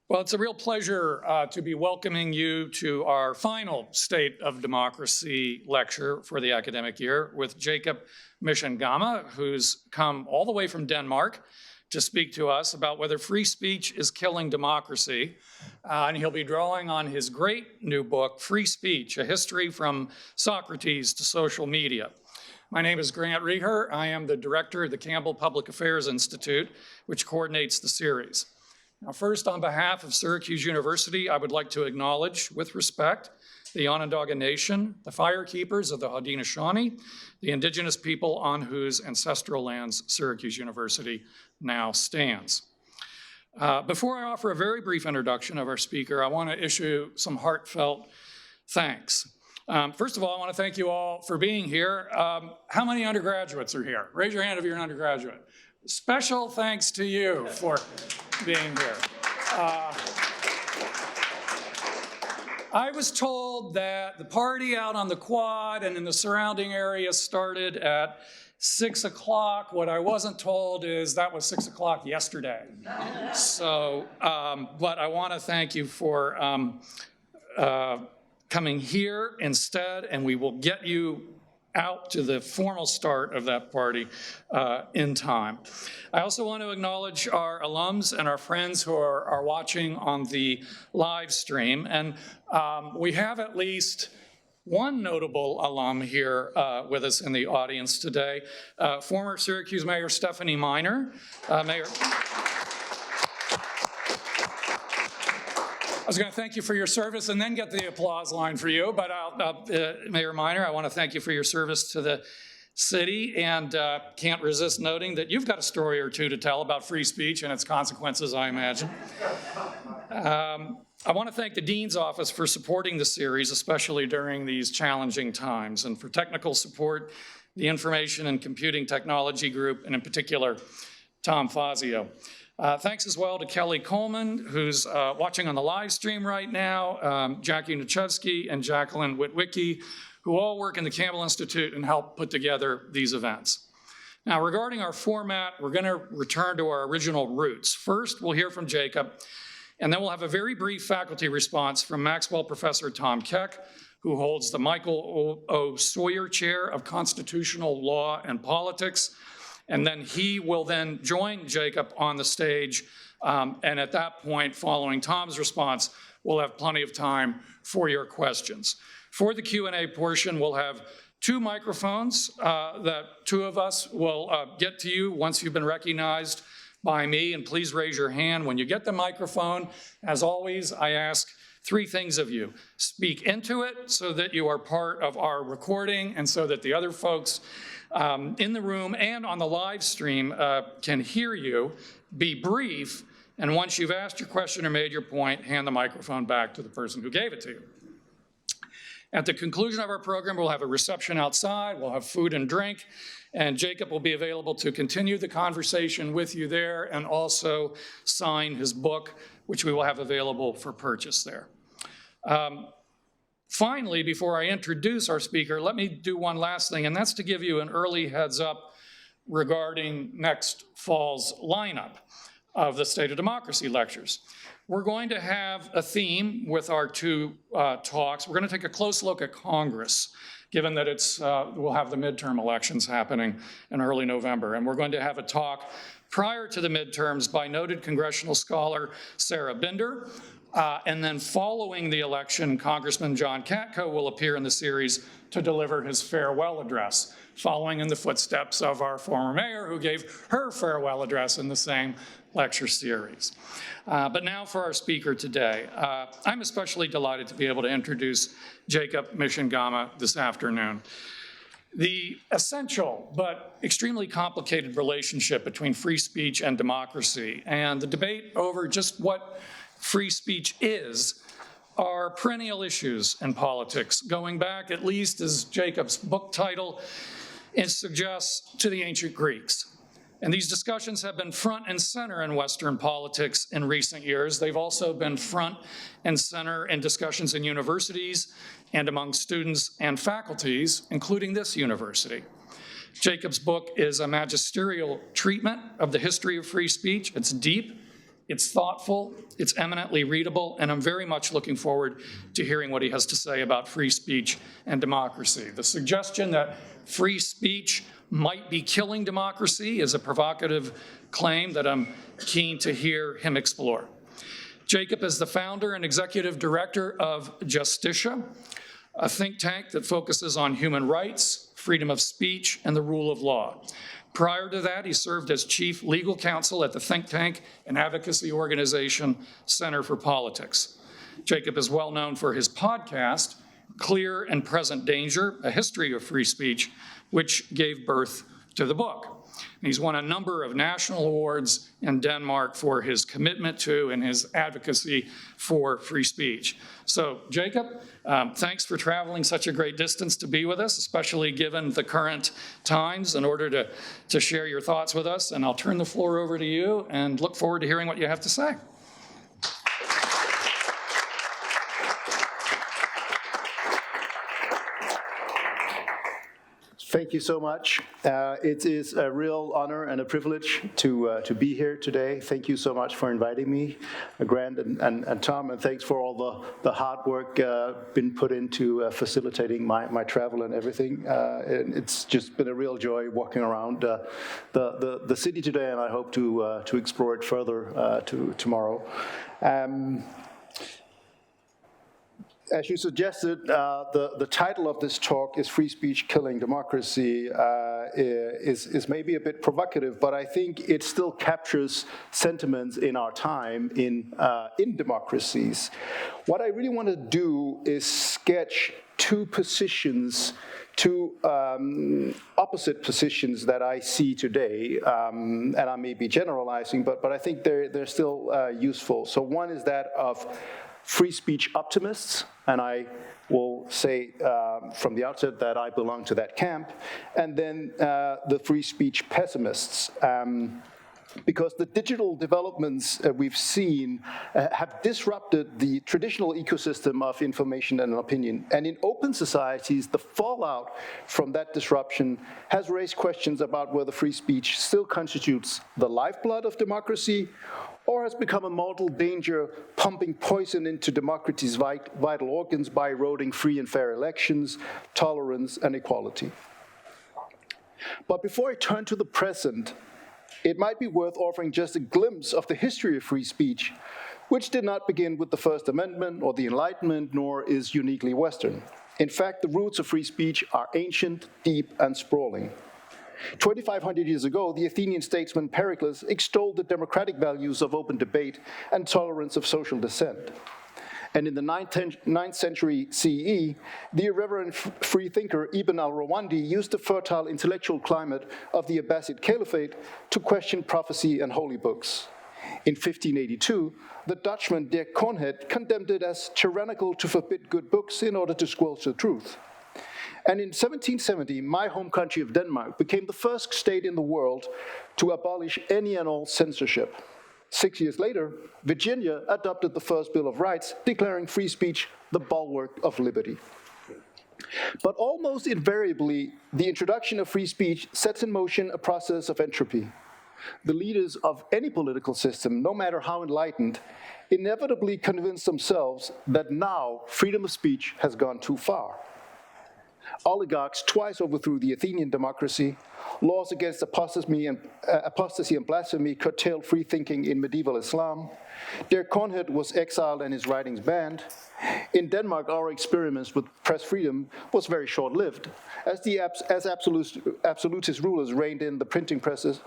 Well, it's a real pleasure to be welcoming you to our final State of Democracy lecture for the academic year with Jacob Mishangama, who's come all the way from Denmark to speak to us about whether free speech is killing democracy. And he'll be drawing on his great new book, Free Speech, A History from Socrates to Social Media. My name is Grant Reher. I am the director of the Campbell Public Affairs Institute, which coordinates the series. Now, first, on behalf of Syracuse University, I would like to acknowledge, with respect, the Onondaga Nation, the firekeepers of the Haudenosaunee, the indigenous people on whose ancestral lands Syracuse University now stands. Before I offer a very brief introduction of our speaker, I want to issue some heartfelt thanks. First of all, I want to thank you all for being here. How many undergraduates are here? Raise your hand if you're an undergraduate. Special thanks to you for being here. I was told that the party out on the quad and in the surrounding area started at 6 o'clock. What I wasn't told is that was 6 o'clock yesterday. So, but I want to thank you for coming here instead, and we will get you out to the formal start of that party in time. I also want to acknowledge our alums and our friends who are watching on the live stream. And we have at least one notable alum here with us in the audience today, former Syracuse Mayor Stephanie Miner. Mayor, I was going to thank you for your service and then get the applause line for you, but Mayor Miner, I want to thank you for your service to the city, and can't resist noting that you've got a story or two to tell about free speech and its consequences, I imagine. I want to thank the Dean's Office for supporting the series, especially during these challenging times, and for technical support, the Information and Computing Technology Group, and in particular, Tom Fazio. Thanks as well to Kelly Coleman, who's watching on the live stream right now, Jackie Nuchevsky and Jacqueline Witwicki, who all work in the Campbell Institute and help put together these events. Now, regarding our format, we're going to return to our original roots. First, we'll hear from Jacob, and then we'll have a very brief faculty response from Maxwell professor Tom Keck, who holds the Michael O. Sawyer Chair of Constitutional Law and Politics. And then he will then join Jacob on the stage. And at that point, following Tom's response, we'll have plenty of time for your questions. For the Q&A portion, we'll have two microphones that two of us will get to you once you've been recognized by me. And please raise your hand when you get the microphone. As always, I ask three things of you. Speak into it so that you are part of our recording and so that the other folks in the room and on the live stream can hear you. Be brief, and once you've asked your question or made your point, hand the microphone back to the person who gave it to you. At the conclusion of our program, we'll have a reception outside, we'll have food and drink, and Jacob will be available to continue the conversation with you there and also sign his book, which we will have available for purchase there. Finally, before I introduce our speaker, let me do one last thing, and that's to give you an early heads up regarding next fall's lineup of the State of Democracy lectures. We're going to have a theme with our two talks. We're going to take a close look at Congress, given that we'll have the midterm elections happening in early November. And we're going to have a talk prior to the midterms by noted congressional scholar Sarah Binder. And then following the election, Congressman John Katko will appear in the series to deliver his farewell address, following in the footsteps of our former mayor who gave her farewell address in the same lecture series. But now for our speaker today. I'm especially delighted to be able to introduce Jacob Mishangama this afternoon. The essential but extremely complicated relationship between free speech and democracy and the debate over just what free speech is are perennial issues in politics, going back at least, as Jacob's book title suggests, to the ancient Greeks. And these discussions have been front and center in Western politics in recent years. They've also been front and center in discussions in universities and among students and faculties, including this university. Jacob's book is a magisterial treatment of the history of free speech. It's deep, It's thoughtful, it's eminently readable, and I'm very much looking forward to hearing what he has to say about free speech and democracy. The suggestion that free speech might be killing democracy is a provocative claim that I'm keen to hear him explore. Jacob is the founder and executive director of Justicia, a think tank that focuses on human rights, freedom of speech, and the rule of law. Prior to that, he served as chief legal counsel at the think tank and advocacy organization Center for Politics. Jacob is well known for his podcast, Clear and Present Danger, A History of Free Speech, which gave birth to the book. He's won a number of national awards in Denmark for his commitment to and his advocacy for free speech. So, Jacob, thanks for traveling such a great distance to be with us, especially given the current times, in order to share your thoughts with us. And I'll turn the floor over to you and look forward to hearing what you have to say. Thank you so much. It is a real honor and a privilege to be here today. Thank you so much for inviting me, Grant and Tom, and thanks for all the hard work been put into facilitating my travel and everything. It's just been a real joy walking around the city today, and I hope to explore it further tomorrow. As you suggested, the title of this talk is Free Speech Killing Democracy, is maybe a bit provocative, but I think it still captures sentiments in our time in democracies. What I really want to do is sketch two opposite positions that I see today, and I may be generalizing, but I think they're still useful. So one is that of free speech optimists, and I will say from the outset that I belong to that camp, and then the free speech pessimists. Because the digital developments we've seen have disrupted the traditional ecosystem of information and opinion. And in open societies, the fallout from that disruption has raised questions about whether free speech still constitutes the lifeblood of democracy, or has become a mortal danger, pumping poison into democracy's vital organs by eroding free and fair elections, tolerance, and equality. But before I turn to the present, it might be worth offering just a glimpse of the history of free speech, which did not begin with the First Amendment or the Enlightenment, nor is uniquely Western. In fact, the roots of free speech are ancient, deep, and sprawling. 2,500 years ago, the Athenian statesman Pericles extolled the democratic values of open debate and tolerance of social dissent. And in the 9th century CE, the irreverent freethinker Ibn al-Rawandi used the fertile intellectual climate of the Abbasid Caliphate to question prophecy and holy books. In 1582, the Dutchman Dirk Coornhead condemned it as tyrannical to forbid good books in order to squelch the truth. And in 1770, my home country of Denmark became the first state in the world to abolish any and all censorship. 6 years later, Virginia adopted the first Bill of Rights, declaring free speech the bulwark of liberty. But almost invariably, the introduction of free speech sets in motion a process of entropy. The leaders of any political system, no matter how enlightened, inevitably convince themselves that now freedom of speech has gone too far. Oligarchs twice overthrew the Athenian democracy. Laws against apostasy and blasphemy curtailed free thinking in medieval Islam. Dirk Coornhead was exiled and his writings banned. In Denmark, our experiments with press freedom was very short-lived, as absolutist rulers reigned in the printing presses.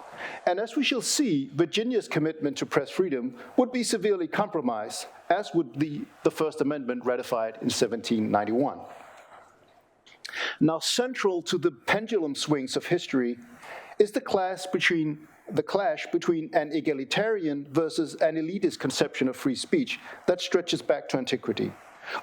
And as we shall see, Virginia's commitment to press freedom would be severely compromised, as would the First Amendment ratified in 1791. Now, central to the pendulum swings of history is the clash between an egalitarian versus an elitist conception of free speech that stretches back to antiquity,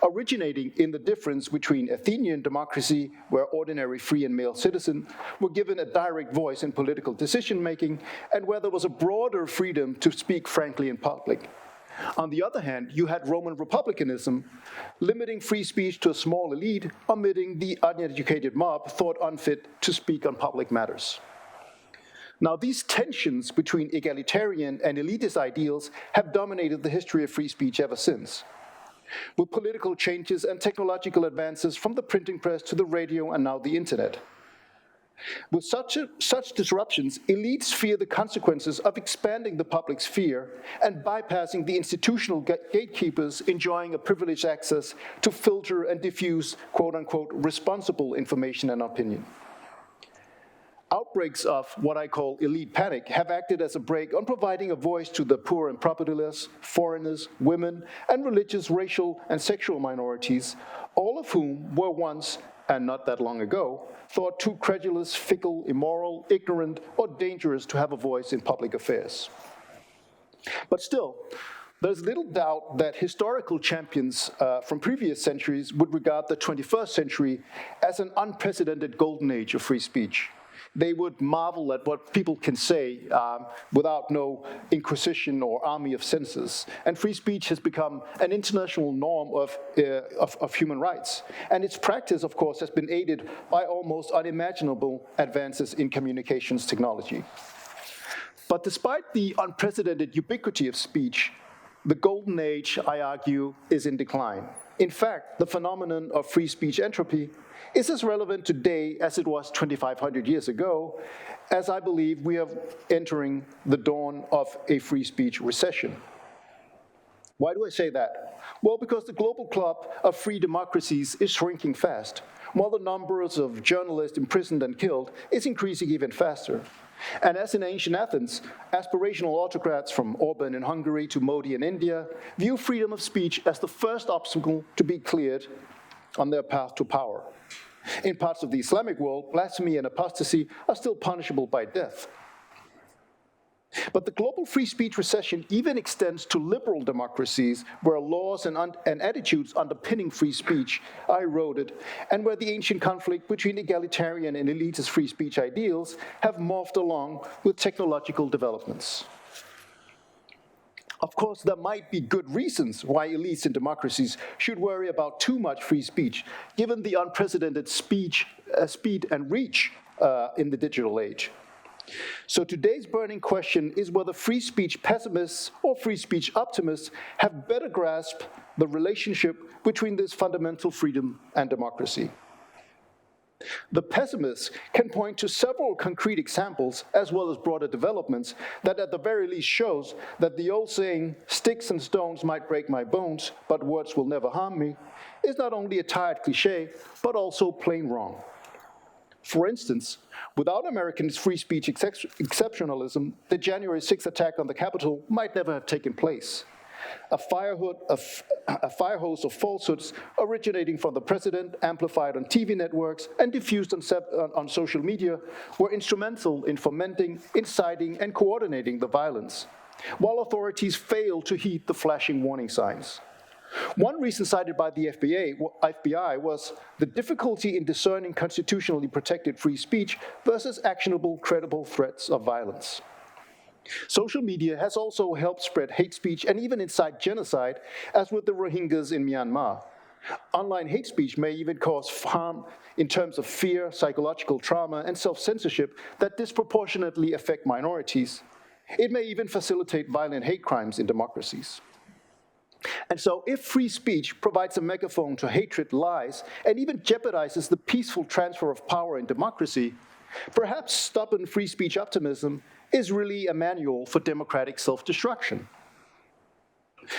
originating in the difference between Athenian democracy, where ordinary free and male citizens were given a direct voice in political decision-making, and where there was a broader freedom to speak frankly in public. On the other hand, you had Roman republicanism, limiting free speech to a small elite, omitting the uneducated mob thought unfit to speak on public matters. Now, these tensions between egalitarian and elitist ideals have dominated the history of free speech ever since. With political changes and technological advances from the printing press to the radio and now the internet. With such disruptions, elites fear the consequences of expanding the public sphere and bypassing the institutional gatekeepers enjoying a privileged access to filter and diffuse, quote-unquote, responsible information and opinion. Outbreaks of what I call elite panic have acted as a brake on providing a voice to the poor and propertyless, foreigners, women, and religious, racial, and sexual minorities, all of whom were once, and not that long ago, thought too credulous, fickle, immoral, ignorant, or dangerous to have a voice in public affairs. But still, there's little doubt that historical champions from previous centuries would regard the 21st century as an unprecedented golden age of free speech. They would marvel at what people can say without no inquisition or army of censors. And free speech has become an international norm of human rights. And its practice, of course, has been aided by almost unimaginable advances in communications technology. But despite the unprecedented ubiquity of speech, the golden age, I argue, is in decline. In fact, the phenomenon of free speech entropy is as relevant today as it was 2,500 years ago, as I believe we are entering the dawn of a free speech recession. Why do I say that? Well, because the global club of free democracies is shrinking fast, while the numbers of journalists imprisoned and killed is increasing even faster. And as in ancient Athens, aspirational autocrats from Orban in Hungary to Modi in India view freedom of speech as the first obstacle to be cleared on their path to power. In parts of the Islamic world, blasphemy and apostasy are still punishable by death. But the global free speech recession even extends to liberal democracies where laws and attitudes underpinning free speech are eroded, and where the ancient conflict between egalitarian and elitist free speech ideals have morphed along with technological developments. Of course, there might be good reasons why elites in democracies should worry about too much free speech, given the unprecedented speed and reach in the digital age. So today's burning question is whether free speech pessimists or free speech optimists have better grasped the relationship between this fundamental freedom and democracy. The pessimists can point to several concrete examples, as well as broader developments, that at the very least shows that the old saying, "Sticks and stones might break my bones, but words will never harm me," is not only a tired cliché, but also plain wrong. For instance, without American free speech exceptionalism, the January 6th attack on the Capitol might never have taken place. A fire hose of falsehoods originating from the president, amplified on TV networks, and diffused on social media were instrumental in fomenting, inciting, and coordinating the violence, while authorities failed to heed the flashing warning signs. One reason cited by the FBI was the difficulty in discerning constitutionally protected free speech versus actionable, credible threats of violence. Social media has also helped spread hate speech and even incite genocide, as with the Rohingyas in Myanmar. Online hate speech may even cause harm in terms of fear, psychological trauma, and self-censorship that disproportionately affect minorities. It may even facilitate violent hate crimes in democracies. And so if free speech provides a megaphone to hatred, lies, and even jeopardizes the peaceful transfer of power in democracy, perhaps stubborn free speech optimism is really a manual for democratic self-destruction.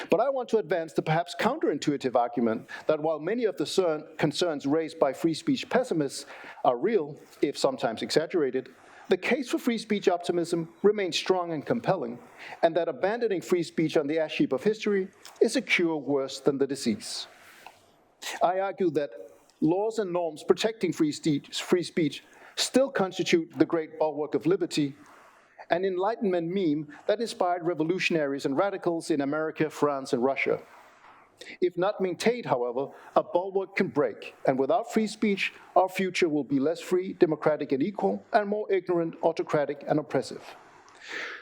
But I want to advance the perhaps counterintuitive argument that while many of the concerns raised by free speech pessimists are real, if sometimes exaggerated, the case for free speech optimism remains strong and compelling, and that abandoning free speech on the ash heap of history is a cure worse than the disease. I argue that laws and norms protecting free speech still constitute the great bulwark of liberty, an Enlightenment meme that inspired revolutionaries and radicals in America, France, and Russia. If not maintained, however, a bulwark can break, and without free speech, our future will be less free, democratic, and equal, and more ignorant, autocratic, and oppressive.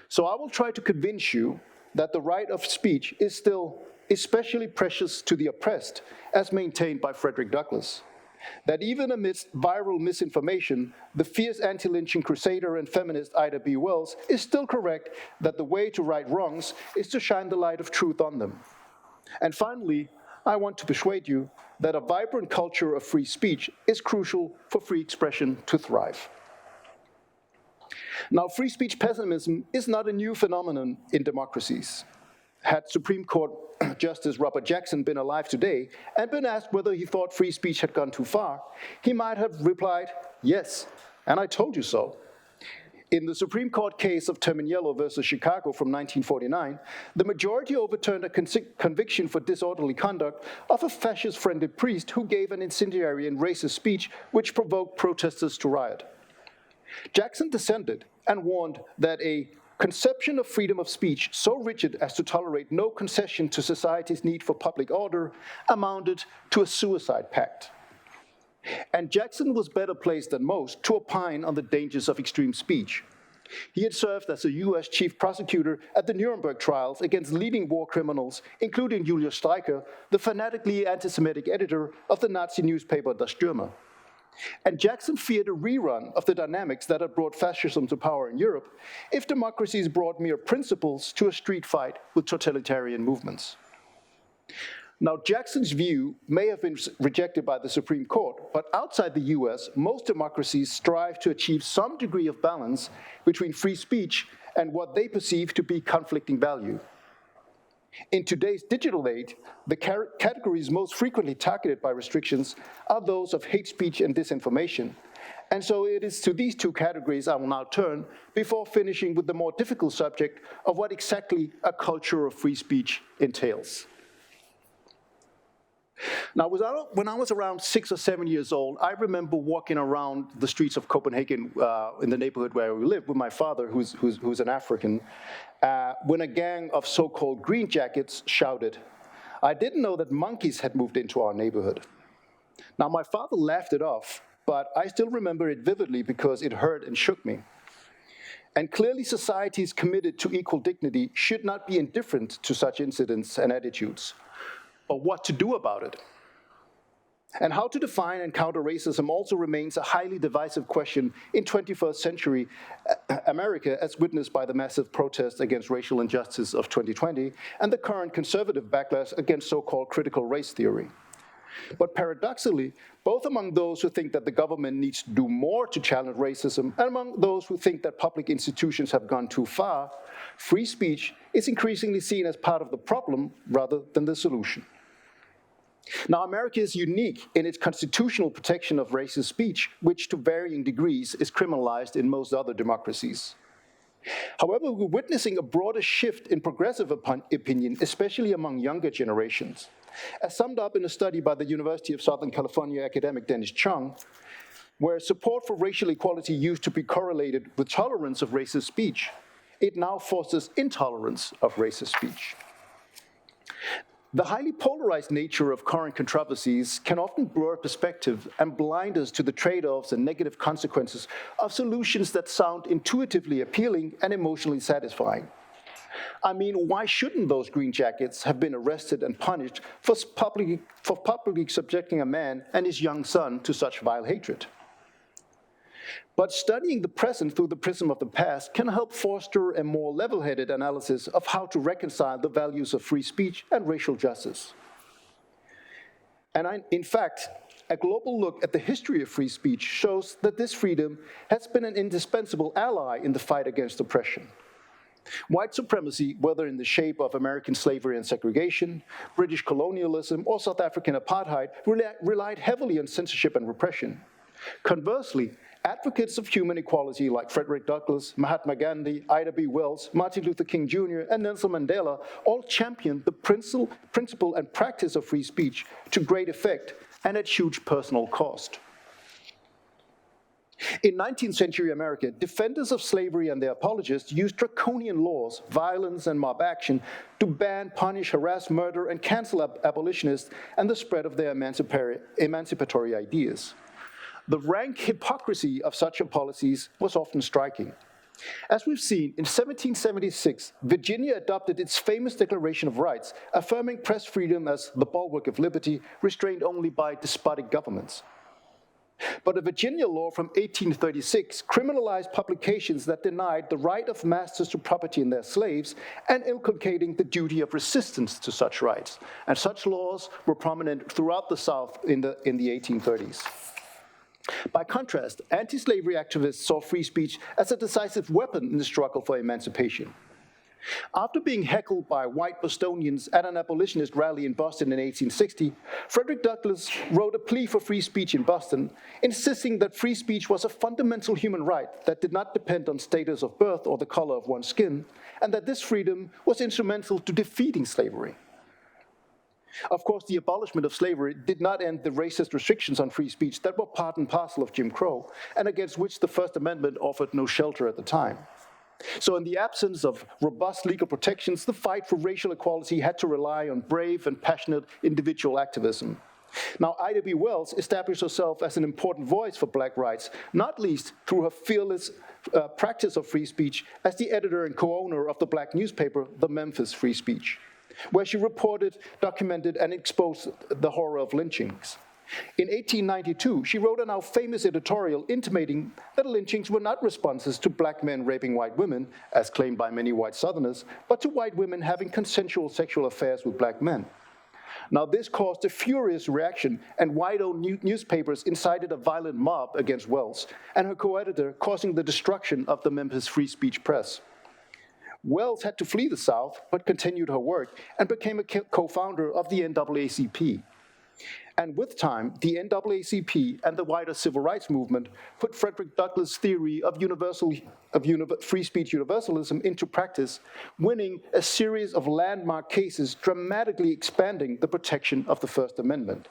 So I will try to convince you that the right of speech is still especially precious to the oppressed, as maintained by Frederick Douglass, that even amidst viral misinformation, the fierce anti-lynching crusader and feminist Ida B. Wells is still correct that the way to right wrongs is to shine the light of truth on them. And finally, I want to persuade you that a vibrant culture of free speech is crucial for free expression to thrive. Now, free speech pessimism is not a new phenomenon in democracies. Had Supreme Court Justice Robert Jackson been alive today and been asked whether he thought free speech had gone too far, he might have replied, yes, and I told you so. In the Supreme Court case of Terminiello versus Chicago from 1949, the majority overturned a conviction for disorderly conduct of a fascist-friendly priest who gave an incendiary and racist speech which provoked protesters to riot. Jackson dissented and warned that a conception of freedom of speech so rigid as to tolerate no concession to society's need for public order amounted to a suicide pact. And Jackson was better placed than most to opine on the dangers of extreme speech. He had served as a US chief prosecutor at the Nuremberg trials against leading war criminals, including Julius Streicher, the fanatically anti-Semitic editor of the Nazi newspaper Der Stürmer. And Jackson feared a rerun of the dynamics that had brought fascism to power in Europe if democracies brought mere principles to a street fight with totalitarian movements. Now, Jackson's view may have been rejected by the Supreme Court, but outside the US, most democracies strive to achieve some degree of balance between free speech and what they perceive to be conflicting value. In today's digital age, the categories most frequently targeted by restrictions are those of hate speech and disinformation. And so it is to these two categories I will now turn before finishing with the more difficult subject of what exactly a culture of free speech entails. Now, when I was around 6 or 7 years old, I remember walking around the streets of Copenhagen in the neighborhood where we lived with my father, who's an African, when a gang of so-called green jackets shouted. I didn't know that monkeys had moved into our neighborhood. Now, my father laughed it off, but I still remember it vividly because it hurt and shook me. And clearly, societies committed to equal dignity should not be indifferent to such incidents and attitudes. But what to do about it? And how to define and counter racism also remains a highly divisive question in 21st century America, as witnessed by the massive protests against racial injustice of 2020 and the current conservative backlash against so-called critical race theory. But paradoxically, both among those who think that the government needs to do more to challenge racism and among those who think that public institutions have gone too far, free speech is increasingly seen as part of the problem rather than the solution. Now, America is unique in its constitutional protection of racist speech, which to varying degrees is criminalized in most other democracies. However, we're witnessing a broader shift in progressive opinion, especially among younger generations. As summed up in a study by the University of Southern California academic Dennis Chung, where support for racial equality used to be correlated with tolerance of racist speech, it now fosters intolerance of racist speech. The highly polarized nature of current controversies can often blur perspective and blind us to the trade-offs and negative consequences of solutions that sound intuitively appealing and emotionally satisfying. I mean, why shouldn't those green jackets have been arrested and punished for publicly subjecting a man and his young son to such vile hatred? But studying the present through the prism of the past can help foster a more level-headed analysis of how to reconcile the values of free speech and racial justice. And in fact, a global look at the history of free speech shows that this freedom has been an indispensable ally in the fight against oppression. White supremacy, whether in the shape of American slavery and segregation, British colonialism, or South African apartheid, relied heavily on censorship and repression. Conversely, advocates of human equality like Frederick Douglass, Mahatma Gandhi, Ida B. Wells, Martin Luther King Jr., and Nelson Mandela all championed the principle and practice of free speech to great effect and at huge personal cost. In 19th century America, defenders of slavery and their apologists used draconian laws, violence, and mob action to ban, punish, harass, murder, and cancel abolitionists and the spread of their emancipatory ideas. The rank hypocrisy of such policies was often striking. As we've seen, in 1776, Virginia adopted its famous Declaration of Rights, affirming press freedom as the bulwark of liberty, restrained only by despotic governments. But a Virginia law from 1836 criminalized publications that denied the right of masters to property in their slaves and inculcating the duty of resistance to such rights. And such laws were prominent throughout the South in the 1830s. By contrast, anti-slavery activists saw free speech as a decisive weapon in the struggle for emancipation. After being heckled by white Bostonians at an abolitionist rally in Boston in 1860, Frederick Douglass wrote a plea for free speech in Boston, insisting that free speech was a fundamental human right that did not depend on status of birth or the color of one's skin, and that this freedom was instrumental to defeating slavery. Of course, the abolishment of slavery did not end the racist restrictions on free speech that were part and parcel of Jim Crow, and against which the First Amendment offered no shelter at the time. So in the absence of robust legal protections, the fight for racial equality had to rely on brave and passionate individual activism. Now, Ida B. Wells established herself as an important voice for black rights, not least through her fearless practice of free speech as the editor and co-owner of the black newspaper, the Memphis Free Speech, where she reported, documented, and exposed the horror of lynchings. In 1892, she wrote a now famous editorial intimating that lynchings were not responses to black men raping white women, as claimed by many white Southerners, but to white women having consensual sexual affairs with black men. Now, this caused a furious reaction, and white-owned newspapers incited a violent mob against Wells and her co-editor, causing the destruction of the Memphis Free Speech Press. Wells had to flee the South, but continued her work and became a co-founder of the NAACP. And with time, the NAACP and the wider civil rights movement put Frederick Douglass' theory of free speech universalism into practice, winning a series of landmark cases dramatically expanding the protection of the First Amendment.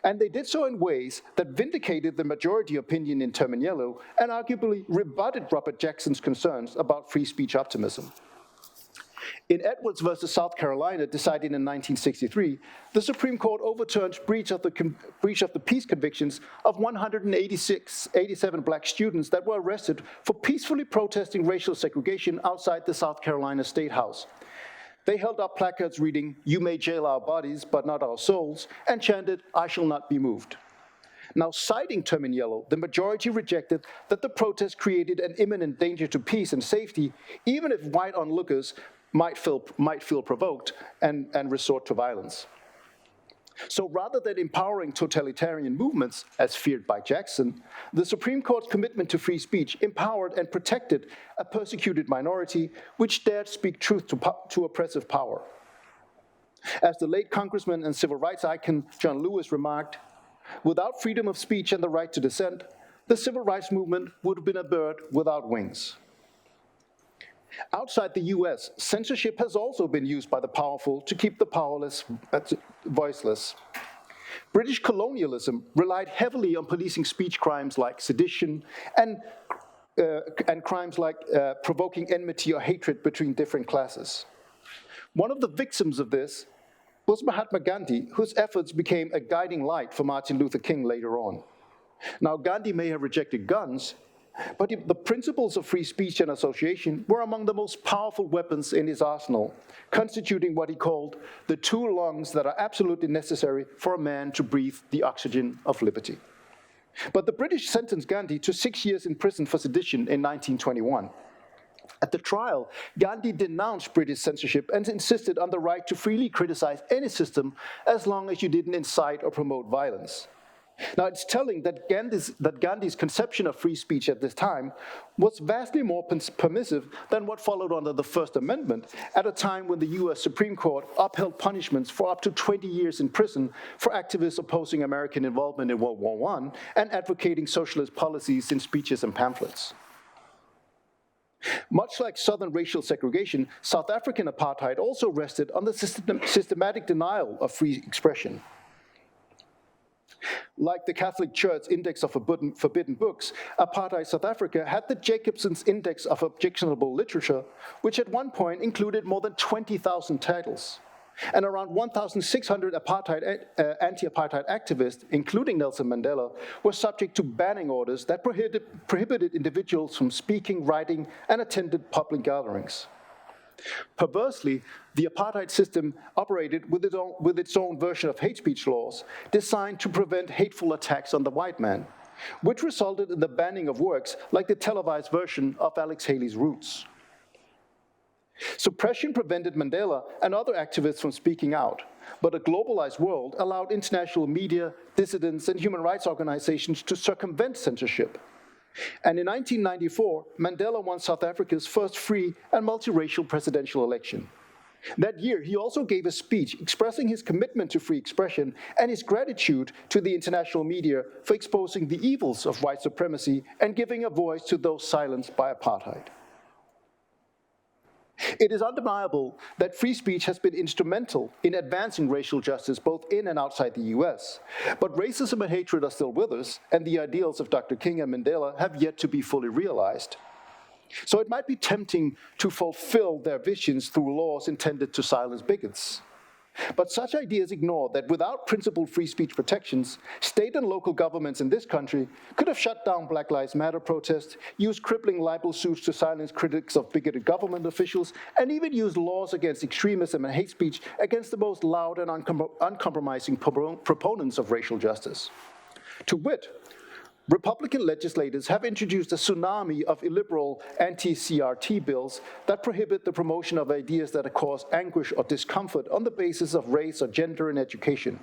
And they did so in ways that vindicated the majority opinion in Terminiello and arguably rebutted Robert Jackson's concerns about free speech optimism. In Edwards versus South Carolina, decided in 1963, the Supreme Court overturned breach of the peace convictions of 187 black students that were arrested for peacefully protesting racial segregation outside the South Carolina State House. They held up placards reading, "You may jail our bodies, but not our souls," and chanted, "I shall not be moved." Now, citing Terminiello, the majority rejected that the protest created an imminent danger to peace and safety, even if white onlookers might feel provoked and resort to violence. So rather than empowering totalitarian movements, as feared by Jackson, the Supreme Court's commitment to free speech empowered and protected a persecuted minority which dared speak truth to oppressive power. As the late Congressman and civil rights icon John Lewis remarked, "Without freedom of speech and the right to dissent, the civil rights movement would have been a bird without wings." Outside the US, censorship has also been used by the powerful to keep the powerless voiceless. British colonialism relied heavily on policing speech crimes like sedition and crimes like provoking enmity or hatred between different classes. One of the victims of this was Mahatma Gandhi, whose efforts became a guiding light for Martin Luther King later on. Now, Gandhi may have rejected guns, but the principles of free speech and association were among the most powerful weapons in his arsenal, constituting what he called the two lungs that are absolutely necessary for a man to breathe the oxygen of liberty. But the British sentenced Gandhi to 6 years in prison for sedition in 1921. At the trial, Gandhi denounced British censorship and insisted on the right to freely criticize any system as long as you didn't incite or promote violence. Now, it's telling that Gandhi's conception of free speech at this time was vastly more permissive than what followed under the First Amendment at a time when the US Supreme Court upheld punishments for up to 20 years in prison for activists opposing American involvement in World War I and advocating socialist policies in speeches and pamphlets. Much like Southern racial segregation, South African apartheid also rested on the systematic denial of free expression. Like the Catholic Church Index of Forbidden Books, apartheid South Africa had the Jacobson's Index of Objectionable Literature, which at one point included more than 20,000 titles. And around 1,600 anti-apartheid activists, including Nelson Mandela, were subject to banning orders that prohibited individuals from speaking, writing, and attended public gatherings. Perversely, the apartheid system operated with its own version of hate speech laws designed to prevent hateful attacks on the white man, which resulted in the banning of works like the televised version of Alex Haley's Roots. Suppression prevented Mandela and other activists from speaking out, but a globalized world allowed international media, dissidents, and human rights organizations to circumvent censorship. And in 1994, Mandela won South Africa's first free and multiracial presidential election. That year, he also gave a speech expressing his commitment to free expression and his gratitude to the international media for exposing the evils of white supremacy and giving a voice to those silenced by apartheid. It is undeniable that free speech has been instrumental in advancing racial justice both in and outside the US. But racism and hatred are still with us, and the ideals of Dr. King and Mandela have yet to be fully realized. So it might be tempting to fulfill their visions through laws intended to silence bigots. But such ideas ignore that without principled free speech protections, state and local governments in this country could have shut down Black Lives Matter protests, used crippling libel suits to silence critics of bigoted government officials, and even used laws against extremism and hate speech against the most loud and uncompromising proponents of racial justice. To wit, Republican legislators have introduced a tsunami of illiberal anti-CRT bills that prohibit the promotion of ideas that cause anguish or discomfort on the basis of race or gender in education.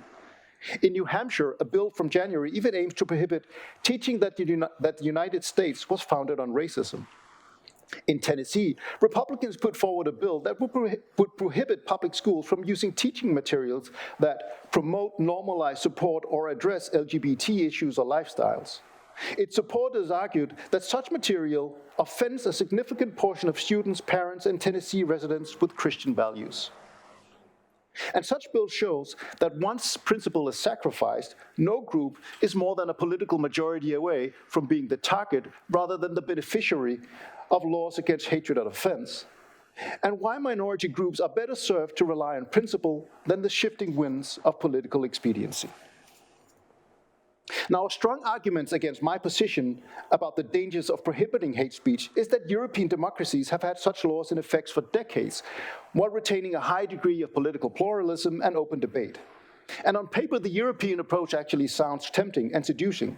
In New Hampshire, a bill from January even aims to prohibit teaching that the United States was founded on racism. In Tennessee, Republicans put forward a bill that would prohibit public schools from using teaching materials that promote, normalize, support, or address LGBT issues or lifestyles. Its supporters argued that such material offends a significant portion of students, parents, and Tennessee residents with Christian values. And such bill shows that once principle is sacrificed, no group is more than a political majority away from being the target rather than the beneficiary of laws against hatred and offense, and why minority groups are better served to rely on principle than the shifting winds of political expediency. Now, a strong argument against my position about the dangers of prohibiting hate speech is that European democracies have had such laws in effect for decades, while retaining a high degree of political pluralism and open debate. And on paper, the European approach actually sounds tempting and seducing,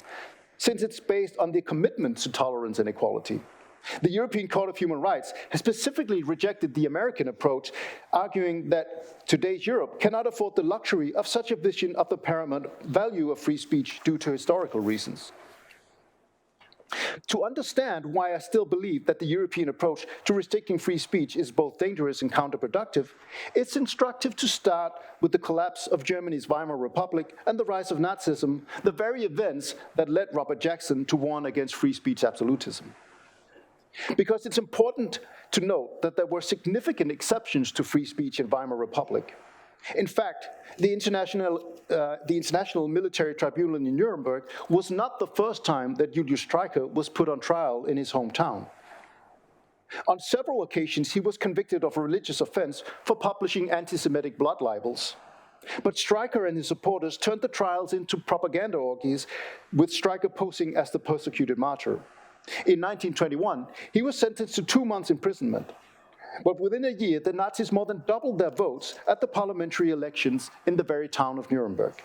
since it's based on the commitment to tolerance and equality. The European Court of Human Rights has specifically rejected the American approach, arguing that today's Europe cannot afford the luxury of such a vision of the paramount value of free speech due to historical reasons. To understand why I still believe that the European approach to restricting free speech is both dangerous and counterproductive, it's instructive to start with the collapse of Germany's Weimar Republic and the rise of Nazism, the very events that led Robert Jackson to warn against free speech absolutism. Because it's important to note that there were significant exceptions to free speech in Weimar Republic. In fact, the International Military Tribunal in Nuremberg was not the first time that Julius Streicher was put on trial in his hometown. On several occasions, he was convicted of a religious offense for publishing anti-Semitic blood libels. But Streicher and his supporters turned the trials into propaganda orgies, with Streicher posing as the persecuted martyr. In 1921, he was sentenced to 2 months' imprisonment. But within a year, the Nazis more than doubled their votes at the parliamentary elections in the very town of Nuremberg.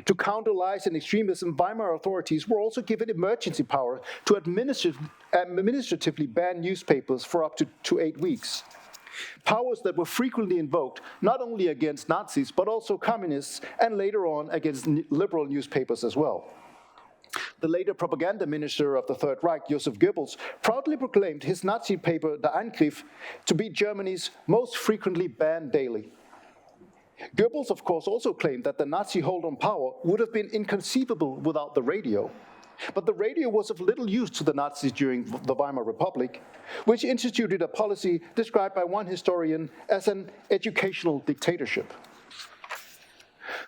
To counter lies and extremism, Weimar authorities were also given emergency power to administratively ban newspapers for up to 8 weeks. Powers that were frequently invoked not only against Nazis, but also communists, and later on against liberal newspapers as well. The later propaganda minister of the Third Reich, Joseph Goebbels, proudly proclaimed his Nazi paper, Der Angriff, to be Germany's most frequently banned daily. Goebbels, of course, also claimed that the Nazi hold on power would have been inconceivable without the radio. But the radio was of little use to the Nazis during the Weimar Republic, which instituted a policy described by one historian as an educational dictatorship.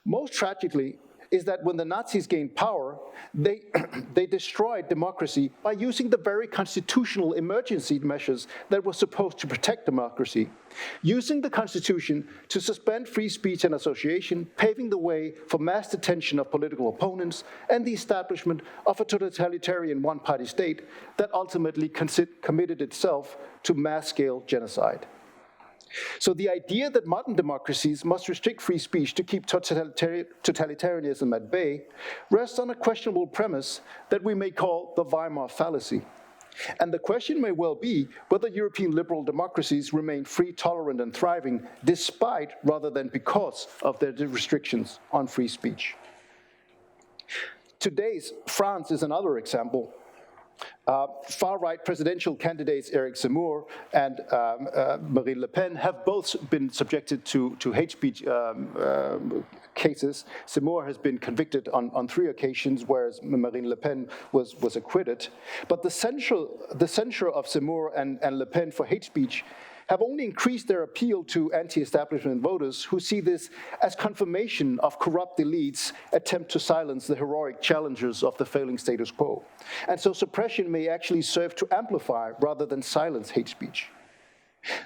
Most tragically, is that when the Nazis gained power, they destroyed democracy by using the very constitutional emergency measures that were supposed to protect democracy, using the Constitution to suspend free speech and association, paving the way for mass detention of political opponents and the establishment of a totalitarian one-party state that ultimately committed itself to mass-scale genocide. So the idea that modern democracies must restrict free speech to keep totalitarianism at bay rests on a questionable premise that we may call the Weimar fallacy. And the question may well be whether European liberal democracies remain free, tolerant, and thriving despite rather than because of their restrictions on free speech. Today's France is another example. Far-right presidential candidates Eric Zemmour and Marine Le Pen have both been subjected to hate speech cases. Zemmour has been convicted on 3 occasions, whereas Marine Le Pen was acquitted. But the censure of Zemmour and Le Pen for hate speech have only increased their appeal to anti-establishment voters who see this as confirmation of corrupt elites' attempt to silence the heroic challengers of the failing status quo. And so suppression may actually serve to amplify rather than silence hate speech.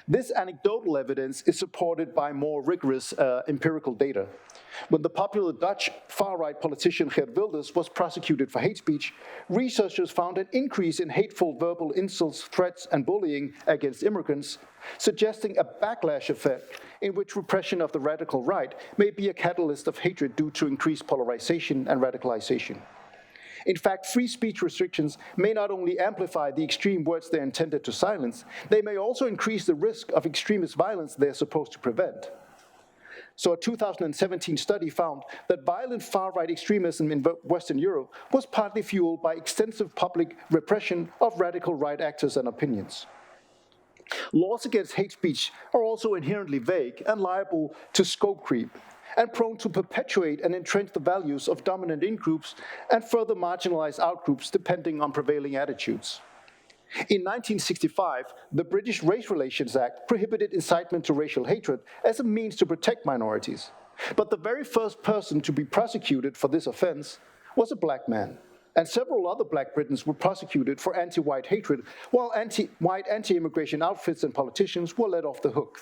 This anecdotal evidence is supported by more rigorous empirical data. When the popular Dutch far-right politician Geert Wilders was prosecuted for hate speech, researchers found an increase in hateful verbal insults, threats, and bullying against immigrants, suggesting a backlash effect in which repression of the radical right may be a catalyst of hatred due to increased polarization and radicalization. In fact, free speech restrictions may not only amplify the extreme words they're intended to silence, they may also increase the risk of extremist violence they're supposed to prevent. So a 2017 study found that violent far-right extremism in Western Europe was partly fueled by extensive public repression of radical right actors and opinions. Laws against hate speech are also inherently vague and liable to scope creep, and prone to perpetuate and entrench the values of dominant in-groups and further marginalize out-groups depending on prevailing attitudes. In 1965, the British Race Relations Act prohibited incitement to racial hatred as a means to protect minorities. But the very first person to be prosecuted for this offense was a black man, and several other black Britons were prosecuted for anti-white hatred, while anti-white anti-immigration outfits and politicians were let off the hook.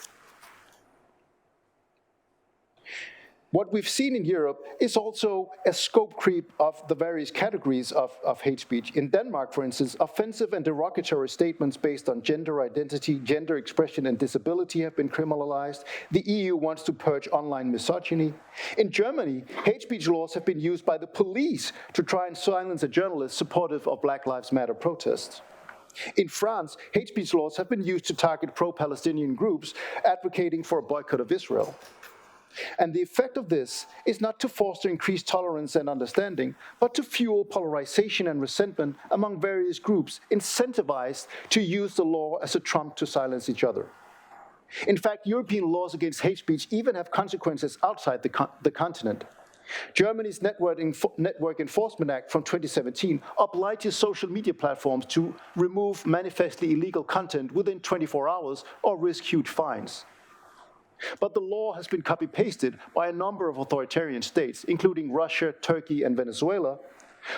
What we've seen in Europe is also a scope creep of the various categories of hate speech. In Denmark, for instance, offensive and derogatory statements based on gender identity, gender expression, and disability have been criminalized. The EU wants to purge online misogyny. In Germany, hate speech laws have been used by the police to try and silence a journalist supportive of Black Lives Matter protests. In France, hate speech laws have been used to target pro-Palestinian groups advocating for a boycott of Israel. And the effect of this is not to foster increased tolerance and understanding, but to fuel polarization and resentment among various groups incentivized to use the law as a trump to silence each other. In fact, European laws against hate speech even have consequences outside the continent. Germany's Network Enforcement Act from 2017 obliges social media platforms to remove manifestly illegal content within 24 hours or risk huge fines. But the law has been copy-pasted by a number of authoritarian states, including Russia, Turkey, and Venezuela,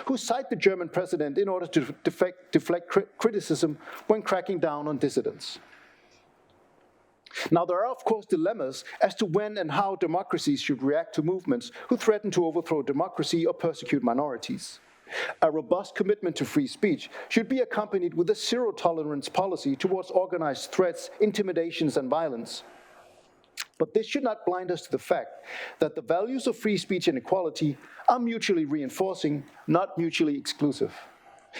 who cite the German president in order to deflect criticism when cracking down on dissidents. Now, there are, of course, dilemmas as to when and how democracies should react to movements who threaten to overthrow democracy or persecute minorities. A robust commitment to free speech should be accompanied with a zero-tolerance policy towards organized threats, intimidations, and violence. But this should not blind us to the fact that the values of free speech and equality are mutually reinforcing, not mutually exclusive.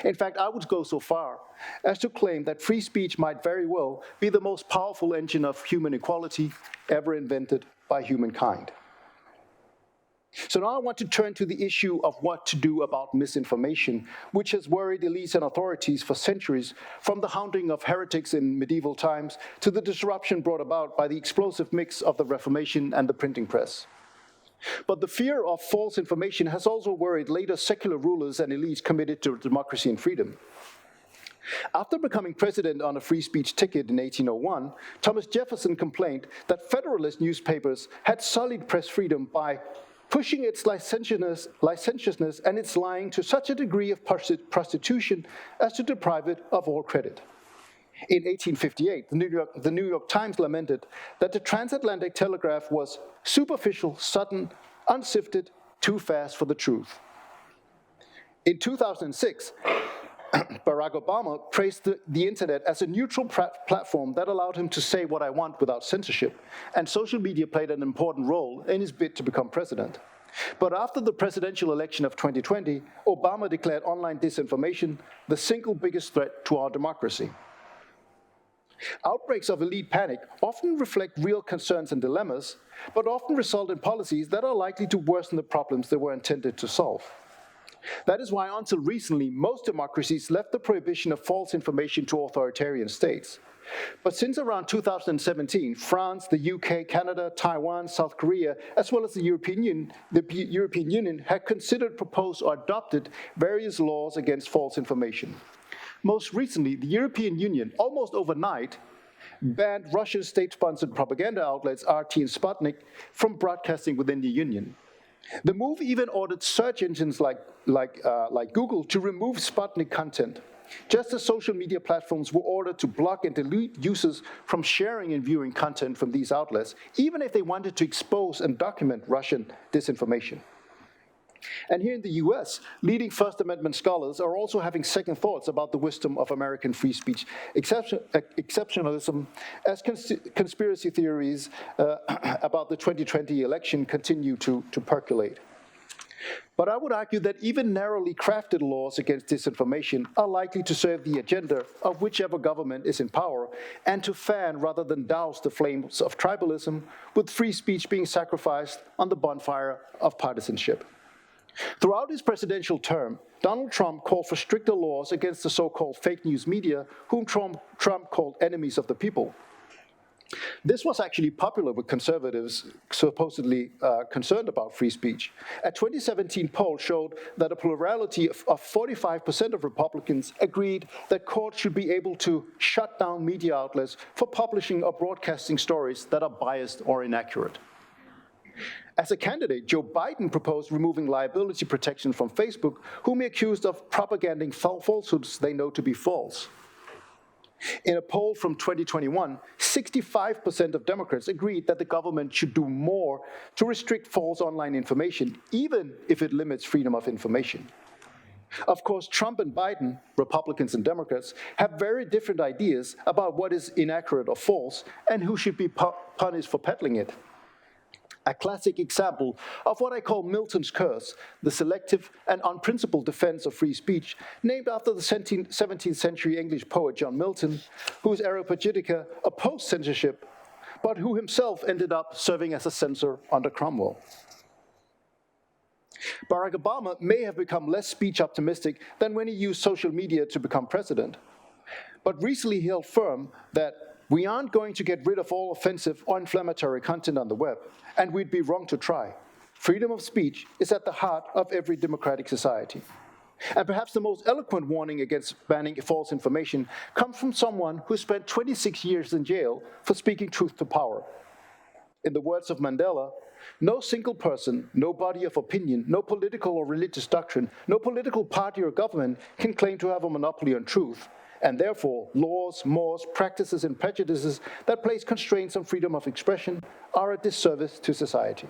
In fact, I would go so far as to claim that free speech might very well be the most powerful engine of human equality ever invented by humankind. So now I want to turn to the issue of what to do about misinformation, which has worried elites and authorities for centuries, from the hounding of heretics in medieval times to the disruption brought about by the explosive mix of the Reformation and the printing press. But the fear of false information has also worried later secular rulers and elites committed to democracy and freedom. After becoming president on a free speech ticket in 1801, Thomas Jefferson complained that Federalist newspapers had sullied press freedom by pushing its licentiousness and its lying to such a degree of prostitution as to deprive it of all credit. In 1858, the New York Times lamented that the transatlantic telegraph was superficial, sudden, unsifted, too fast for the truth. In 2006, Barack Obama praised the internet as a neutral platform that allowed him to say what I want without censorship, and social media played an important role in his bid to become president. But after the presidential election of 2020, Obama declared online disinformation the single biggest threat to our democracy. Outbreaks of elite panic often reflect real concerns and dilemmas, but often result in policies that are likely to worsen the problems they were intended to solve. That is why, until recently, most democracies left the prohibition of false information to authoritarian states. But since around 2017, France, the UK, Canada, Taiwan, South Korea, as well as the European Union have considered, proposed, or adopted various laws against false information. Most recently, the European Union, almost overnight, banned Russian state-sponsored propaganda outlets RT and Sputnik from broadcasting within the Union. The move even ordered search engines like Google to remove Sputnik content, just as social media platforms were ordered to block and delete users from sharing and viewing content from these outlets, even if they wanted to expose and document Russian disinformation. And here in the US, leading First Amendment scholars are also having second thoughts about the wisdom of American free speech exceptionalism as conspiracy theories about the 2020 election continue to percolate. But I would argue that even narrowly crafted laws against disinformation are likely to serve the agenda of whichever government is in power, and to fan rather than douse the flames of tribalism, with free speech being sacrificed on the bonfire of partisanship. Throughout his presidential term, Donald Trump called for stricter laws against the so-called fake news media, whom Trump called enemies of the people. This was actually popular with conservatives supposedly concerned about free speech. A 2017 poll showed that a plurality of 45% of Republicans agreed that courts should be able to shut down media outlets for publishing or broadcasting stories that are biased or inaccurate. As a candidate, Joe Biden proposed removing liability protection from Facebook, whom he accused of propagating falsehoods they know to be false. In a poll from 2021, 65% of Democrats agreed that the government should do more to restrict false online information, even if it limits freedom of information. Of course, Trump and Biden, Republicans and Democrats, have very different ideas about what is inaccurate or false and who should be punished for peddling it. A classic example of what I call Milton's curse, the selective and unprincipled defense of free speech, named after the 17th century English poet John Milton, whose Areopagitica opposed censorship, but who himself ended up serving as a censor under Cromwell. Barack Obama may have become less speech optimistic than when he used social media to become president, but recently he held firm that we aren't going to get rid of all offensive or inflammatory content on the web, and we'd be wrong to try. Freedom of speech is at the heart of every democratic society. And perhaps the most eloquent warning against banning false information comes from someone who spent 26 years in jail for speaking truth to power. In the words of Mandela, no single person, no body of opinion, no political or religious doctrine, no political party or government can claim to have a monopoly on truth. And therefore, laws, mores, practices, and prejudices that place constraints on freedom of expression are a disservice to society.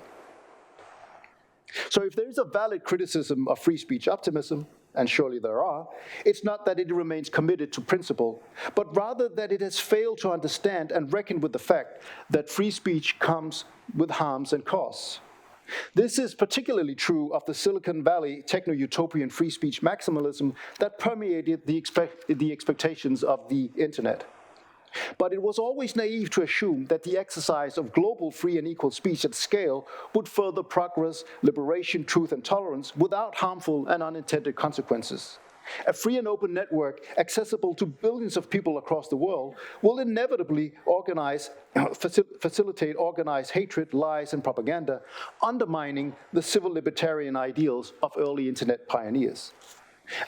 So if there is a valid criticism of free speech optimism, and surely there are, it's not that it remains committed to principle, but rather that it has failed to understand and reckon with the fact that free speech comes with harms and costs. This is particularly true of the Silicon Valley techno-utopian free speech maximalism that permeated the expectations of the internet. But it was always naive to assume that the exercise of global free and equal speech at scale would further progress, liberation, truth, and tolerance without harmful and unintended consequences. A free and open network accessible to billions of people across the world will inevitably facilitate organized hatred, lies, and propaganda, undermining the civil libertarian ideals of early internet pioneers.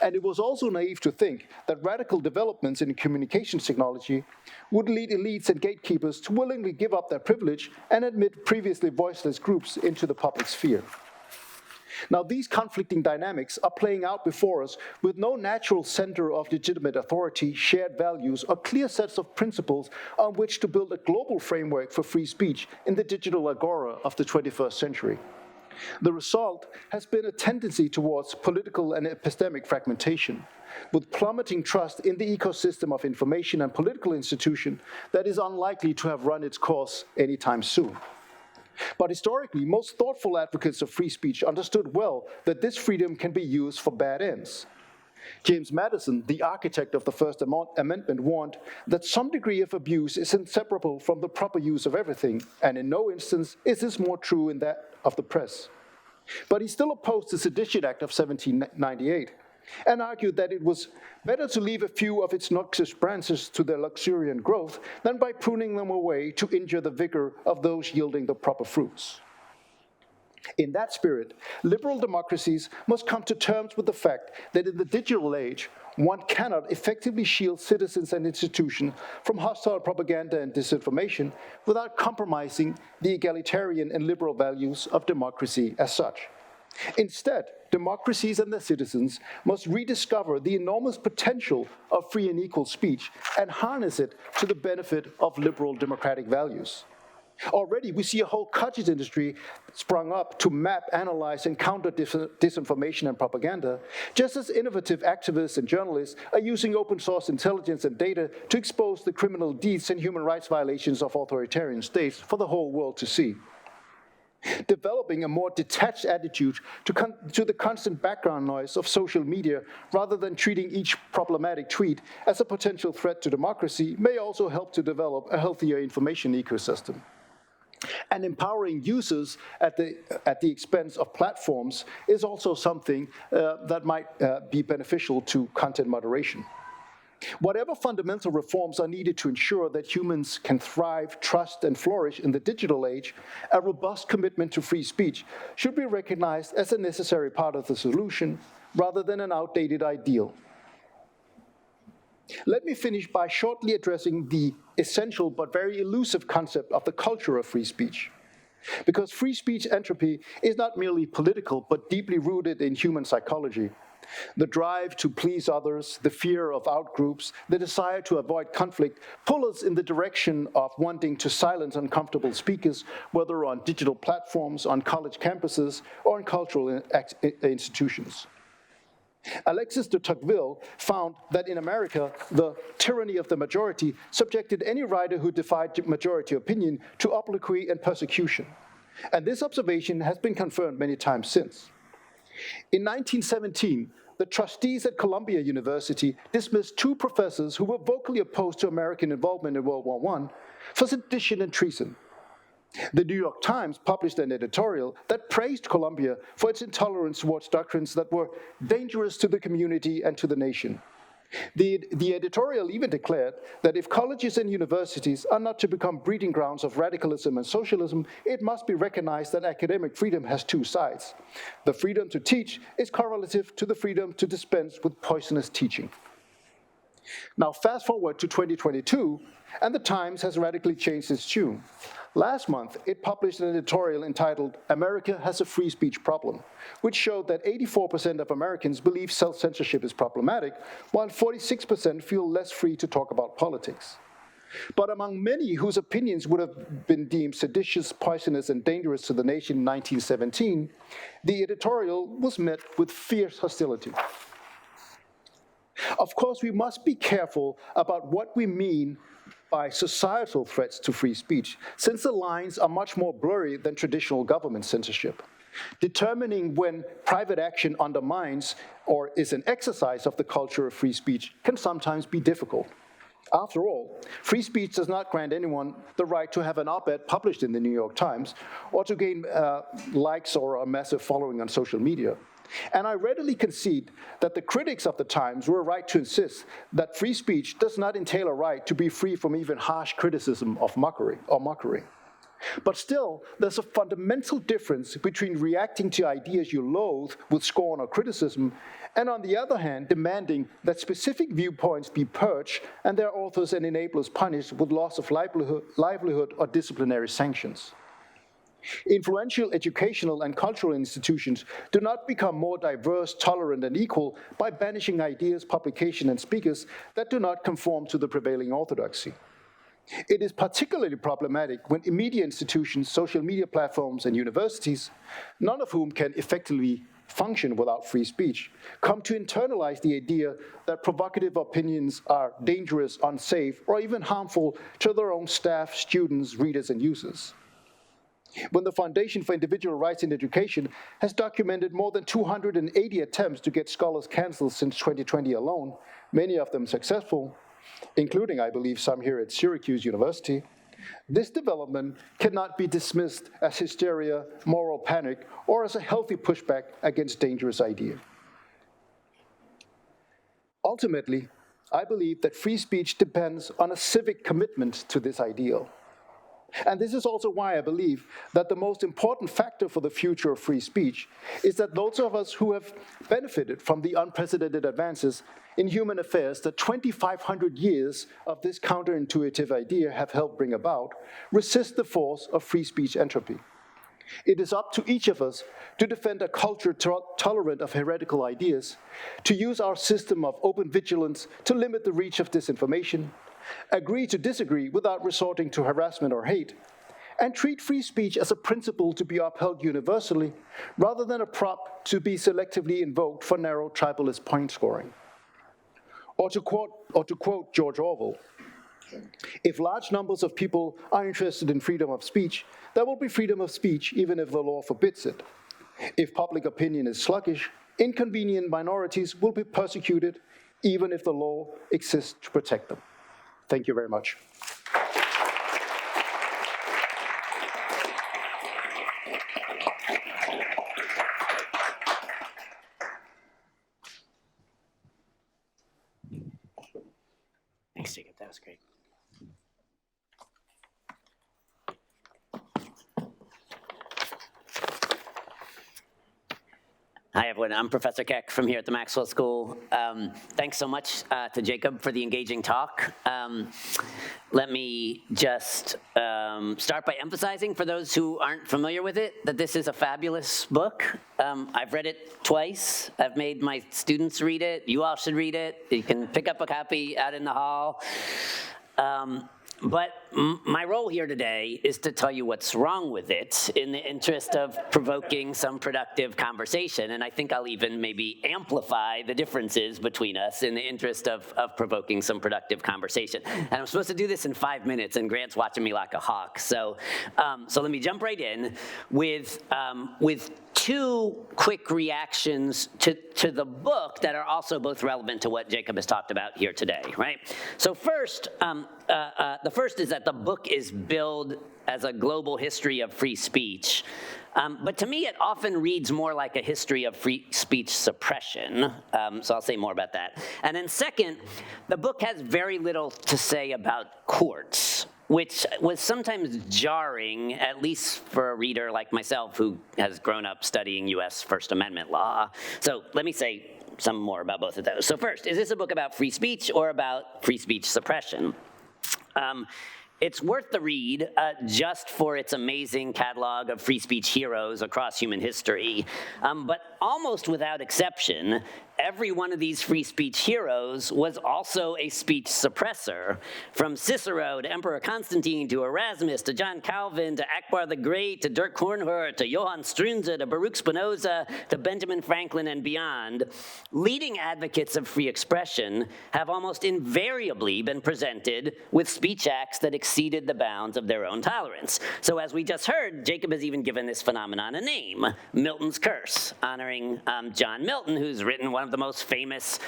And it was also naive to think that radical developments in communications technology would lead elites and gatekeepers to willingly give up their privilege and admit previously voiceless groups into the public sphere. Now, these conflicting dynamics are playing out before us with no natural center of legitimate authority, shared values, or clear sets of principles on which to build a global framework for free speech in the digital agora of the 21st century. The result has been a tendency towards political and epistemic fragmentation, with plummeting trust in the ecosystem of information and political institution that is unlikely to have run its course anytime soon. But historically, most thoughtful advocates of free speech understood well that this freedom can be used for bad ends. James Madison, the architect of the First Amendment, warned that some degree of abuse is inseparable from the proper use of everything, and in no instance is this more true in that of the press. But he still opposed the Sedition Act of 1798, and argued that it was better to leave a few of its noxious branches to their luxuriant growth than by pruning them away to injure the vigor of those yielding the proper fruits. In that spirit, liberal democracies must come to terms with the fact that in the digital age, one cannot effectively shield citizens and institutions from hostile propaganda and disinformation without compromising the egalitarian and liberal values of democracy as such. Instead, democracies and their citizens must rediscover the enormous potential of free and equal speech and harness it to the benefit of liberal democratic values. Already, we see a whole cottage industry sprung up to map, analyze, and counter disinformation and propaganda, just as innovative activists and journalists are using open source intelligence and data to expose the criminal deeds and human rights violations of authoritarian states for the whole world to see. Developing a more detached attitude to the constant background noise of social media, rather than treating each problematic tweet as a potential threat to democracy, may also help to develop a healthier information ecosystem. And empowering users at the expense of platforms is also something that might be beneficial to content moderation. Whatever fundamental reforms are needed to ensure that humans can thrive, trust, and flourish in the digital age, a robust commitment to free speech should be recognized as a necessary part of the solution rather than an outdated ideal. Let me finish by shortly addressing the essential but very elusive concept of the culture of free speech. Because free speech entropy is not merely political, but deeply rooted in human psychology. The drive to please others, the fear of outgroups, the desire to avoid conflict pull us in the direction of wanting to silence uncomfortable speakers, whether on digital platforms, on college campuses, or in cultural institutions. Alexis de Tocqueville found that in America, the tyranny of the majority subjected any writer who defied majority opinion to obloquy and persecution. And this observation has been confirmed many times since. In 1917, the trustees at Columbia University dismissed 2 professors who were vocally opposed to American involvement in World War I for sedition and treason. The New York Times published an editorial that praised Columbia for its intolerance towards doctrines that were dangerous to the community and to the nation. The editorial even declared that if colleges and universities are not to become breeding grounds of radicalism and socialism, it must be recognized that academic freedom has 2 sides. The freedom to teach is correlative to the freedom to dispense with poisonous teaching. Now, fast forward to 2022, and the Times has radically changed its tune. Last month, it published an editorial entitled, "America Has a Free Speech Problem," which showed that 84% of Americans believe self-censorship is problematic, while 46% feel less free to talk about politics. But among many whose opinions would have been deemed seditious, poisonous, and dangerous to the nation in 1917, the editorial was met with fierce hostility. Of course, we must be careful about what we mean by societal threats to free speech, since the lines are much more blurry than traditional government censorship. Determining when private action undermines or is an exercise of the culture of free speech can sometimes be difficult. After all, free speech does not grant anyone the right to have an op-ed published in the New York Times or to gain likes or a massive following on social media. And I readily concede that the critics of the Times were right to insist that free speech does not entail a right to be free from even harsh criticism of mockery. But still, there's a fundamental difference between reacting to ideas you loathe with scorn or criticism, and on the other hand, demanding that specific viewpoints be purged and their authors and enablers punished with loss of livelihood or disciplinary sanctions. Influential educational and cultural institutions do not become more diverse, tolerant, and equal by banishing ideas, publication, and speakers that do not conform to the prevailing orthodoxy. It is particularly problematic when media institutions, social media platforms, and universities, none of whom can effectively function without free speech, come to internalize the idea that provocative opinions are dangerous, unsafe, or even harmful to their own staff, students, readers, and users. When the Foundation for Individual Rights in Education has documented more than 280 attempts to get scholars canceled since 2020 alone, many of them successful, including, I believe, some here at Syracuse University, this development cannot be dismissed as hysteria, moral panic, or as a healthy pushback against dangerous ideas. Ultimately, I believe that free speech depends on a civic commitment to this ideal. And this is also why I believe that the most important factor for the future of free speech is that those of us who have benefited from the unprecedented advances in human affairs that 2,500 years of this counterintuitive idea have helped bring about, resist the force of free speech entropy. It is up to each of us to defend a culture tolerant of heretical ideas, to use our system of open vigilance to limit the reach of disinformation, agree to disagree without resorting to harassment or hate, and treat free speech as a principle to be upheld universally, rather than a prop to be selectively invoked for narrow tribalist point scoring. Or to quote George Orwell, if large numbers of people are interested in freedom of speech, there will be freedom of speech even if the law forbids it. If public opinion is sluggish, inconvenient minorities will be persecuted even if the law exists to protect them. Thank you very much. Thanks, Jacob. That was great. Hi, everyone. I'm Professor Keck from here at the Maxwell School. Thanks so much to Jacob for the engaging talk. Let me just start by emphasizing, for those who aren't familiar with it, that this is a fabulous book. I've read it twice. I've made my students read it. You all should read it. You can pick up a copy out in the hall. But my role here today is to tell you what's wrong with it in the interest of provoking some productive conversation. And I think I'll even maybe amplify the differences between us in the interest of provoking some productive conversation. And I'm supposed to do this in 5 minutes, and Grant's watching me like a hawk. So let me jump right in with two quick reactions to the book that are also both relevant to what Jacob has talked about here today, right? So first, the first is that the book is billed as a global history of free speech. But to me, it often reads more like a history of free speech suppression. So I'll say more about that. And then second, the book has very little to say about courts, which was sometimes jarring, at least for a reader like myself who has grown up studying US First Amendment law. So let me say some more about both of those. So first, is this a book about free speech or about free speech suppression? It's worth the read just for its amazing catalog of free speech heroes across human history. But almost without exception, every one of these free speech heroes was also a speech suppressor. From Cicero to Emperor Constantine to Erasmus to John Calvin to Akbar the Great to Dirk Kornhut to Johann Strunze to Baruch Spinoza to Benjamin Franklin and beyond, leading advocates of free expression have almost invariably been presented with speech acts that exceeded the bounds of their own tolerance. So as we just heard, Jacob has even given this phenomenon a name, Milton's Curse, honoring John Milton, who's written one of the most famous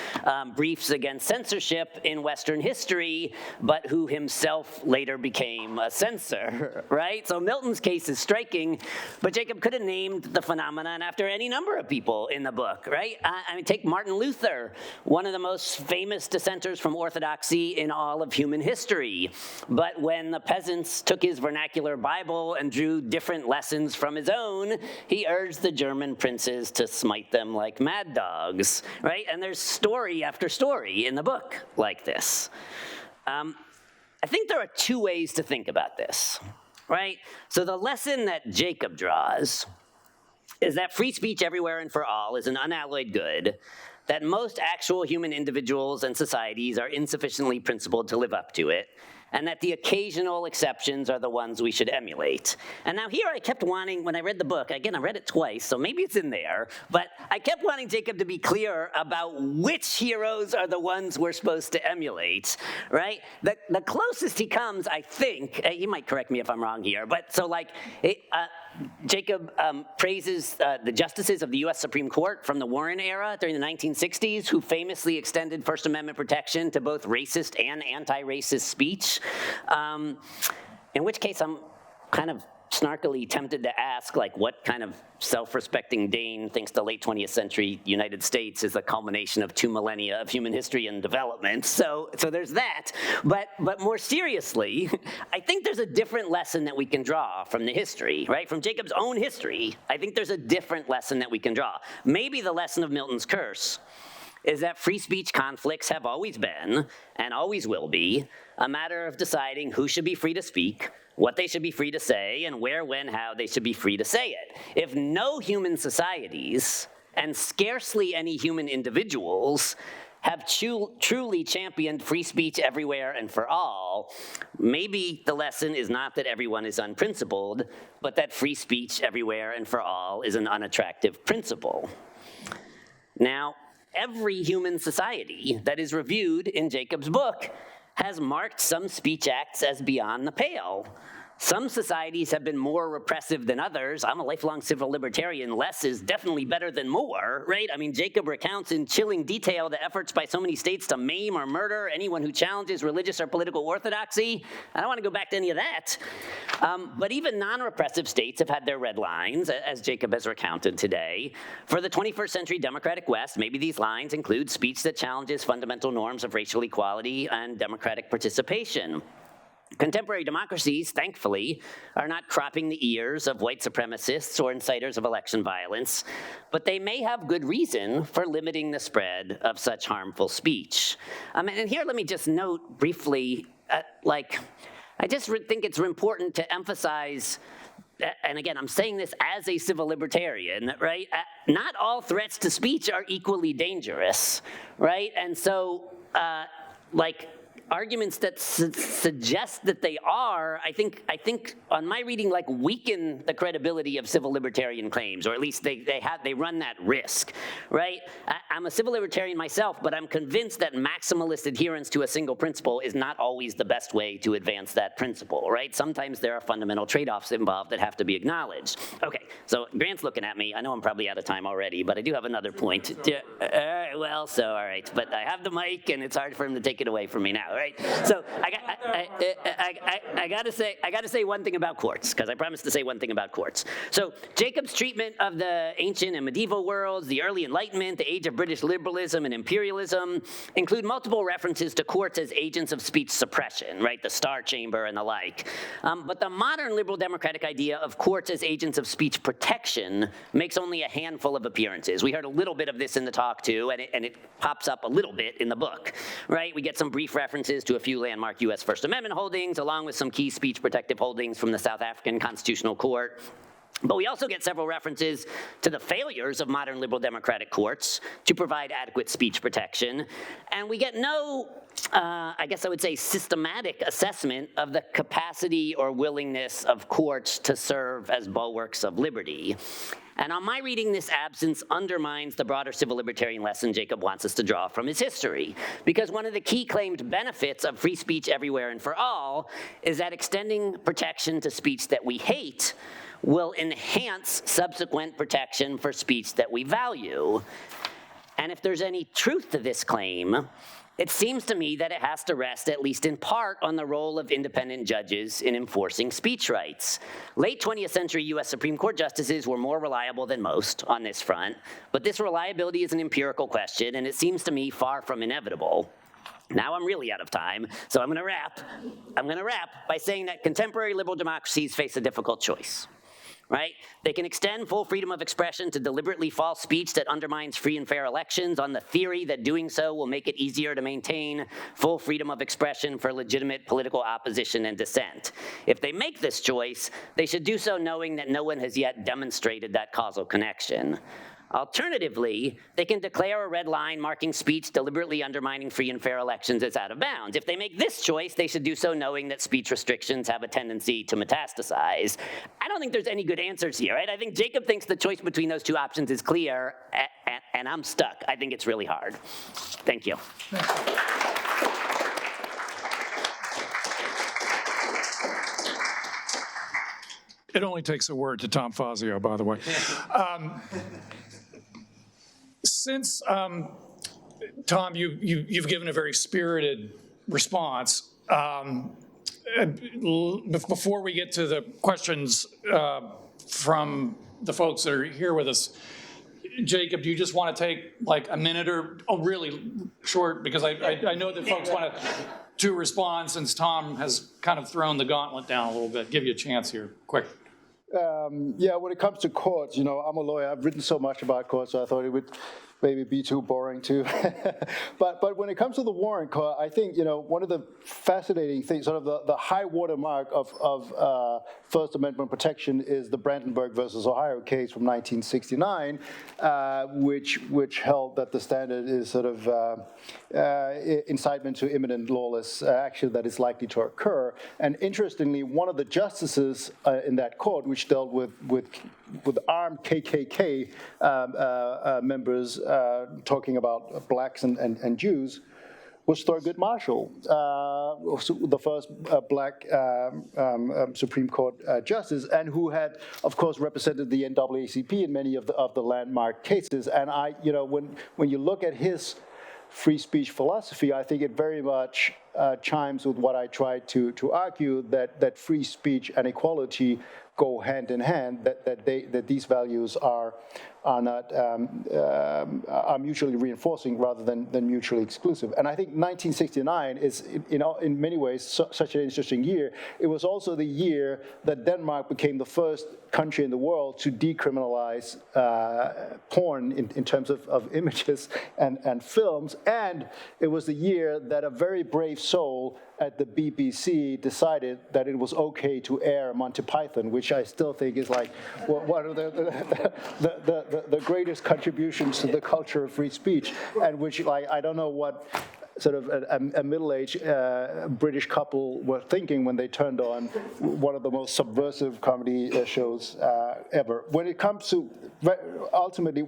briefs against censorship in Western history, but who himself later became a censor, right? So Milton's case is striking, but Jacob could have named the phenomenon after any number of people in the book, right? I mean, take Martin Luther, one of the most famous dissenters from orthodoxy in all of human history. But when the peasants took his vernacular Bible and drew different lessons from his own, he urged the German princes to smite them like mad dogs, right? And there's story after story in the book like this. I think there are two ways to think about this. right? So the lesson that Jacob draws is that free speech everywhere and for all is an unalloyed good, that most actual human individuals and societies are insufficiently principled to live up to it, and that the occasional exceptions are the ones we should emulate. And now here I kept wanting, when I read the book, again, I read it twice, so maybe it's in there, but I kept wanting Jacob to be clear about which heroes are the ones we're supposed to emulate, right? The closest he comes, I think, he might correct me if I'm wrong here, but so like, Jacob praises the justices of the US Supreme Court from the Warren era during the 1960s, who famously extended First Amendment protection to both racist and anti-racist speech. In which case I'm kind of snarkily tempted to ask, like, what kind of self-respecting Dane thinks the late 20th century United States is the culmination of 2 millennia of human history and development? So there's that. But more seriously, I think there's a different lesson that we can draw from the history, right? From Jacob's own history, I think there's a different lesson that we can draw. Maybe the lesson of Milton's curse is that free speech conflicts have always been, and always will be, a matter of deciding who should be free to speak, what they should be free to say, and where, when, how they should be free to say it. If no human societies, and scarcely any human individuals, have truly championed free speech everywhere and for all, maybe the lesson is not that everyone is unprincipled, but that free speech everywhere and for all is an unattractive principle. Now, every human society that is reviewed in Jacob's book has marked some speech acts as beyond the pale. Some societies have been more repressive than others. I'm a lifelong civil libertarian. Less is definitely better than more, right? I mean, Jacob recounts in chilling detail the efforts by so many states to maim or murder anyone who challenges religious or political orthodoxy. I don't want to go back to any of that. But even non-repressive states have had their red lines, as Jacob has recounted today. For the 21st century democratic West, maybe these lines include speech that challenges fundamental norms of racial equality and democratic participation. Contemporary democracies, thankfully, are not cropping the ears of white supremacists or inciters of election violence, but they may have good reason for limiting the spread of such harmful speech. And here, let me just note briefly, I just think it's important to emphasize, and again, I'm saying this as a civil libertarian, right? Not all threats to speech are equally dangerous, right? And so, arguments that suggest that they are, I think on my reading, weaken the credibility of civil libertarian claims, or at least they run that risk, right? I'm a civil libertarian myself, but I'm convinced that maximalist adherence to a single principle is not always the best way to advance that principle, right? Sometimes there are fundamental trade-offs involved that have to be acknowledged. Okay, so Grant's looking at me. I know I'm probably out of time already, but I do have another point. All right, but I have the mic, and it's hard for him to take it away from me now. Right? So I gotta say one thing about courts, because I promised to say one thing about courts. So Jacob's treatment of the ancient and medieval worlds, the early Enlightenment, the age of British liberalism and imperialism, include multiple references to courts as agents of speech suppression, right? The Star Chamber and the like. But the modern liberal democratic idea of courts as agents of speech protection makes only a handful of appearances. We heard a little bit of this in the talk too, and it pops up a little bit in the book, right? We get some brief references to a few landmark US First Amendment holdings, along with some key speech protective holdings from the South African Constitutional Court. But we also get several references to the failures of modern liberal democratic courts to provide adequate speech protection. And we get no, I guess I would say, systematic assessment of the capacity or willingness of courts to serve as bulwarks of liberty. And on my reading, this absence undermines the broader civil libertarian lesson Jacob wants us to draw from his history. Because one of the key claimed benefits of free speech everywhere and for all is that extending protection to speech that we hate will enhance subsequent protection for speech that we value. And if there's any truth to this claim, it seems to me that it has to rest, at least in part, on the role of independent judges in enforcing speech rights. Late 20th century US Supreme Court justices were more reliable than most on this front, but this reliability is an empirical question, and it seems to me far from inevitable. Now I'm really out of time, so I'm gonna wrap by saying that contemporary liberal democracies face a difficult choice. right? They can extend full freedom of expression to deliberately false speech that undermines free and fair elections on the theory that doing so will make it easier to maintain full freedom of expression for legitimate political opposition and dissent. If they make this choice, they should do so knowing that no one has yet demonstrated that causal connection. Alternatively, they can declare a red line marking speech deliberately undermining free and fair elections as out of bounds. If they make this choice, they should do so knowing that speech restrictions have a tendency to metastasize. I don't think there's any good answers here, right? I think Jacob thinks the choice between those two options is clear, and I'm stuck. I think it's really hard. Thank you. It only takes a word to Tom Fazio, by the way. Since, Tom, you've given a very spirited response, before we get to the questions from the folks that are here with us, Jacob, do you just want to take like a minute or, really short, because I know that folks want to respond since Tom has kind of thrown the gauntlet down a little bit. Give you a chance here, quick. Yeah, when it comes to courts, I'm a lawyer. I've written so much about courts, so I thought it would maybe be too boring too. But when it comes to the Warren Court, I think, one of the fascinating things, sort of the high watermark of First Amendment protection is the Brandenburg versus Ohio case from 1969, which held that the standard is sort of incitement to imminent lawless action that is likely to occur. And interestingly, one of the justices in that court, which dealt with armed KKK members talking about blacks and Jews, was Thurgood Marshall, the first black Supreme Court justice, and who had, of course, represented the NAACP in many of the landmark cases. And when you look at his free speech philosophy, I think it very much chimes with what I tried to argue, that free speech and equality go hand in hand, that these values are mutually reinforcing rather than mutually exclusive. And I think 1969 is, in many ways, such an interesting year. It was also the year that Denmark became the first country in the world to decriminalize porn in terms of images and films. And it was the year that a very brave soul at the BBC decided that it was okay to air Monty Python, which I still think is like one of the greatest contributions to the culture of free speech, and which, like, I don't know what sort of a middle-aged British couple were thinking when they turned on one of the most subversive comedy shows ever. When it comes to, ultimately,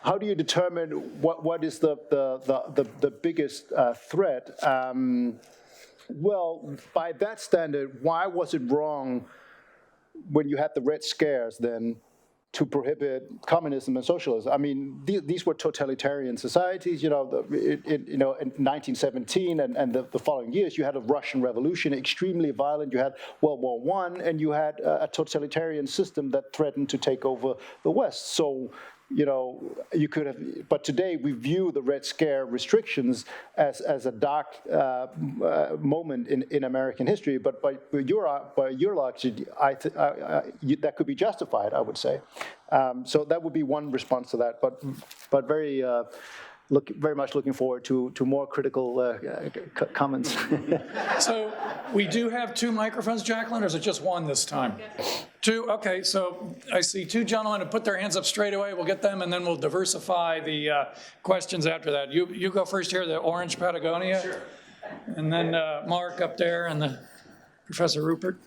how do you determine what is the biggest threat? Well, by that standard, why was it wrong when you had the Red Scares then to prohibit communism and socialism? I mean, these were totalitarian societies. In 1917 and the following years, you had a Russian Revolution, extremely violent. You had World War I, and you had a totalitarian system that threatened to take over the West. So, you could have, but today we view the Red Scare restrictions as a dark moment in American history. But by your logic, that could be justified, I would say. So that would be one response to that. But very much looking forward to more critical comments. So we do have two microphones, Jacqueline, or is it just one this time? Two? Okay, so I see two gentlemen who put their hands up straight away. We'll get them, and then we'll diversify the questions after that. You go first here, the orange Patagonia. Sure. And then Mark up there, and Professor Rupert.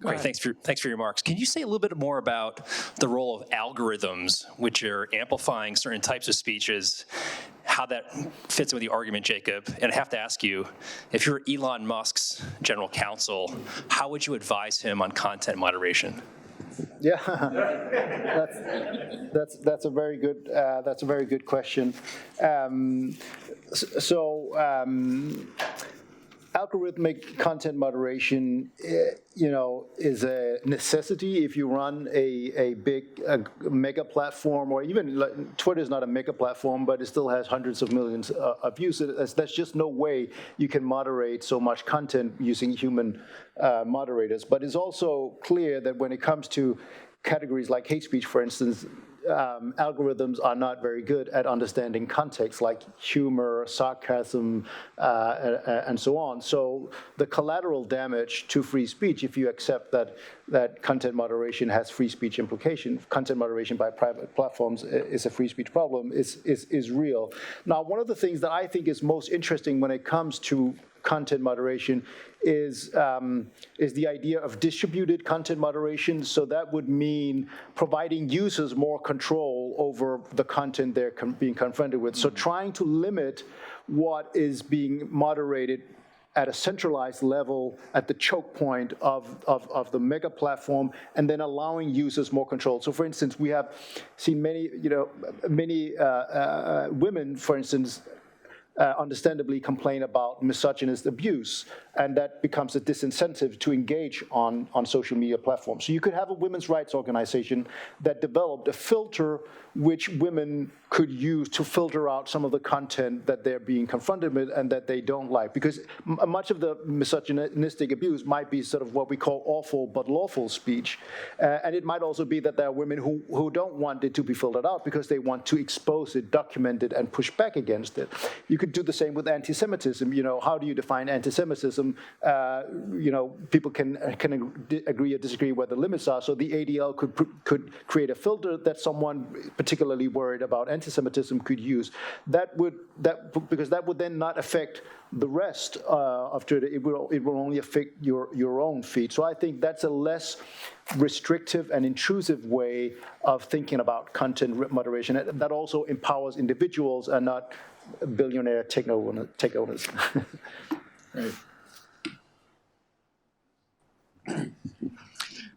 Great, thanks for your remarks. Can you say a little bit more about the role of algorithms, which are amplifying certain types of speeches, how that fits in with the argument, Jacob? And I have to ask you, if you're Elon Musk's general counsel, how would you advise him on content moderation? Yeah, that's a very good question. algorithmic content moderation, is a necessity if you run a big mega platform, or even Twitter is not a mega platform, but it still has hundreds of millions of users. There's just no way you can moderate so much content using human moderators. But it's also clear that when it comes to categories like hate speech, for instance, algorithms are not very good at understanding context, like humor, sarcasm, and so on. So the collateral damage to free speech, if you accept that content moderation has free speech implications, content moderation by private platforms is a free speech problem, is real. Now, one of the things that I think is most interesting when it comes to content moderation is the idea of distributed content moderation. So that would mean providing users more control over the content they're being confronted with. So trying to limit what is being moderated at a centralized level at the choke point of the mega platform, and then allowing users more control. So for instance, we have seen many women, for instance, understandably complain about misogynist abuse, and that becomes a disincentive to engage on social media platforms. So you could have a women's rights organization that developed a filter which women could use to filter out some of the content that they're being confronted with and that they don't like. Because much of the misogynistic abuse might be sort of what we call awful but lawful speech. And it might also be that there are women who don't want it to be filtered out because they want to expose it, document it, and push back against it. You could do the same with anti-Semitism. How do you define anti-Semitism? People can agree or disagree where the limits are. So the ADL could create a filter that someone particularly worried about anti-Semitism could use. Because that would then not affect the rest of Twitter. It will only affect your own feed. So I think that's a less restrictive and intrusive way of thinking about content moderation. That also empowers individuals and not billionaire tech owners. Right.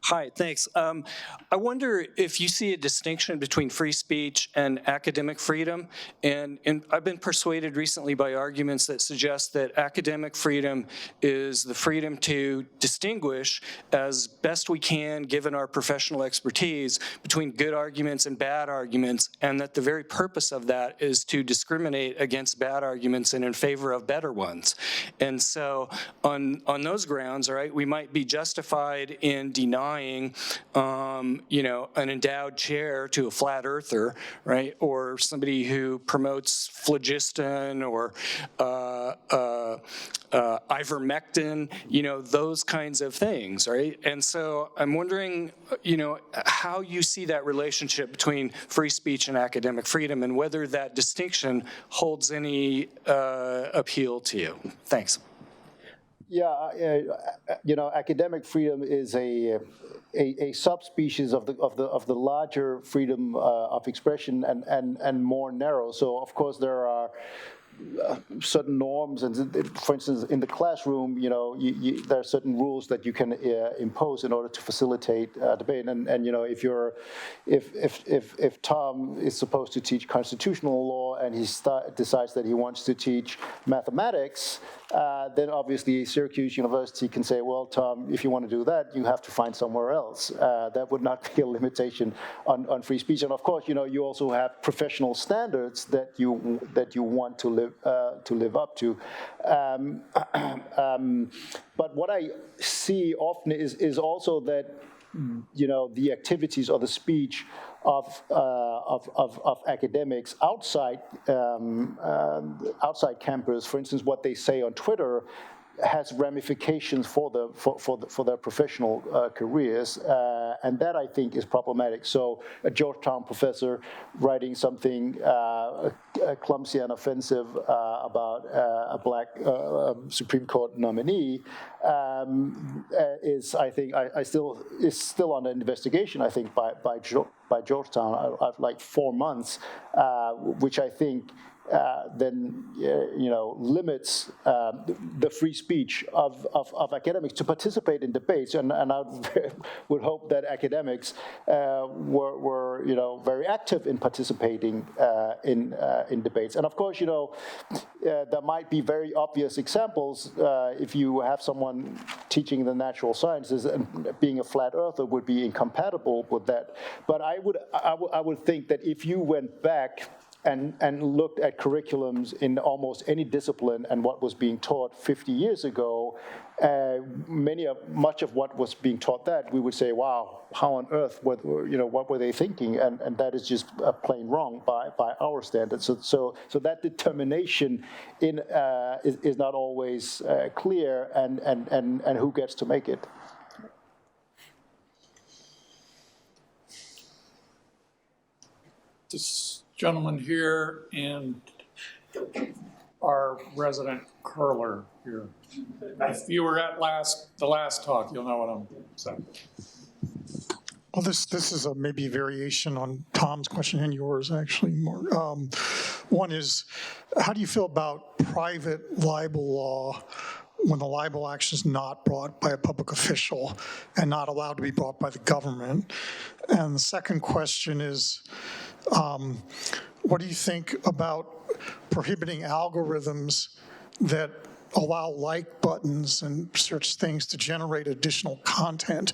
Hi, thanks. I wonder if you see a distinction between free speech and academic freedom. And I've been persuaded recently by arguments that suggest that academic freedom is the freedom to distinguish as best we can, given our professional expertise, between good arguments and bad arguments, and that the very purpose of that is to discriminate against bad arguments and in favor of better ones. And so on those grounds, all right, we might be justified in denying an endowed chair to a flat earther, right, or somebody who promotes phlogiston or ivermectin, those kinds of things, right? And so I'm wondering, how you see that relationship between free speech and academic freedom, and whether that distinction holds any appeal to you. Thanks. Yeah, academic freedom is a subspecies of the larger freedom of expression and more narrow. So of course there are certain norms, and for instance, in the classroom, there are certain rules that you can impose in order to facilitate debate. And if Tom is supposed to teach constitutional law and he decides that he wants to teach mathematics, then obviously Syracuse University can say, well, Tom, if you want to do that, you have to find somewhere else. That would not be a limitation on free speech. And of course, you also have professional standards that you want to live up to. But what I see often is also that the activities or the speech of academics outside campus, for instance, what they say on Twitter, has ramifications for their professional careers, and that I think is problematic. So a Georgetown professor writing something clumsy and offensive about a black Supreme Court nominee is, I think, is still under investigation, I think, by Georgetown, like 4 months, which I think limits the free speech of academics to participate in debates. And I would hope that academics were very active in participating in debates. And of course, there might be very obvious examples if you have someone teaching the natural sciences, and being a flat earther would be incompatible with that. But I would think that if you went back and looked at curriculums in almost any discipline and what was being taught 50 years ago, much of what was being taught that, we would say, wow, how on earth, what were they thinking? And that is just plain wrong by our standards. So that determination is not always clear, and who gets to make it. This gentleman here and our resident curler here. If you were at the last talk, you'll know what I'm saying. Well, this is maybe a variation on Tom's question and yours, actually. More. One is, how do you feel about private libel law when the libel action is not brought by a public official and not allowed to be brought by the government? And the second question is, what do you think about prohibiting algorithms that allow like buttons and search things to generate additional content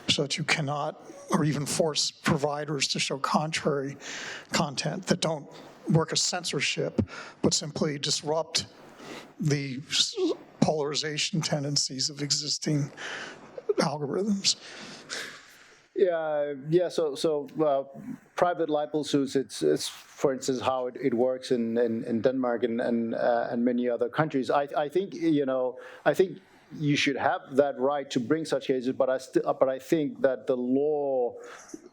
so that you cannot, or even force providers to show contrary content that don't work as censorship, but simply disrupt the polarization tendencies of existing algorithms? Yeah. So private libel suits. It's for instance how it works in Denmark and many other countries. I think you should have that right to bring such cases, but I think that the law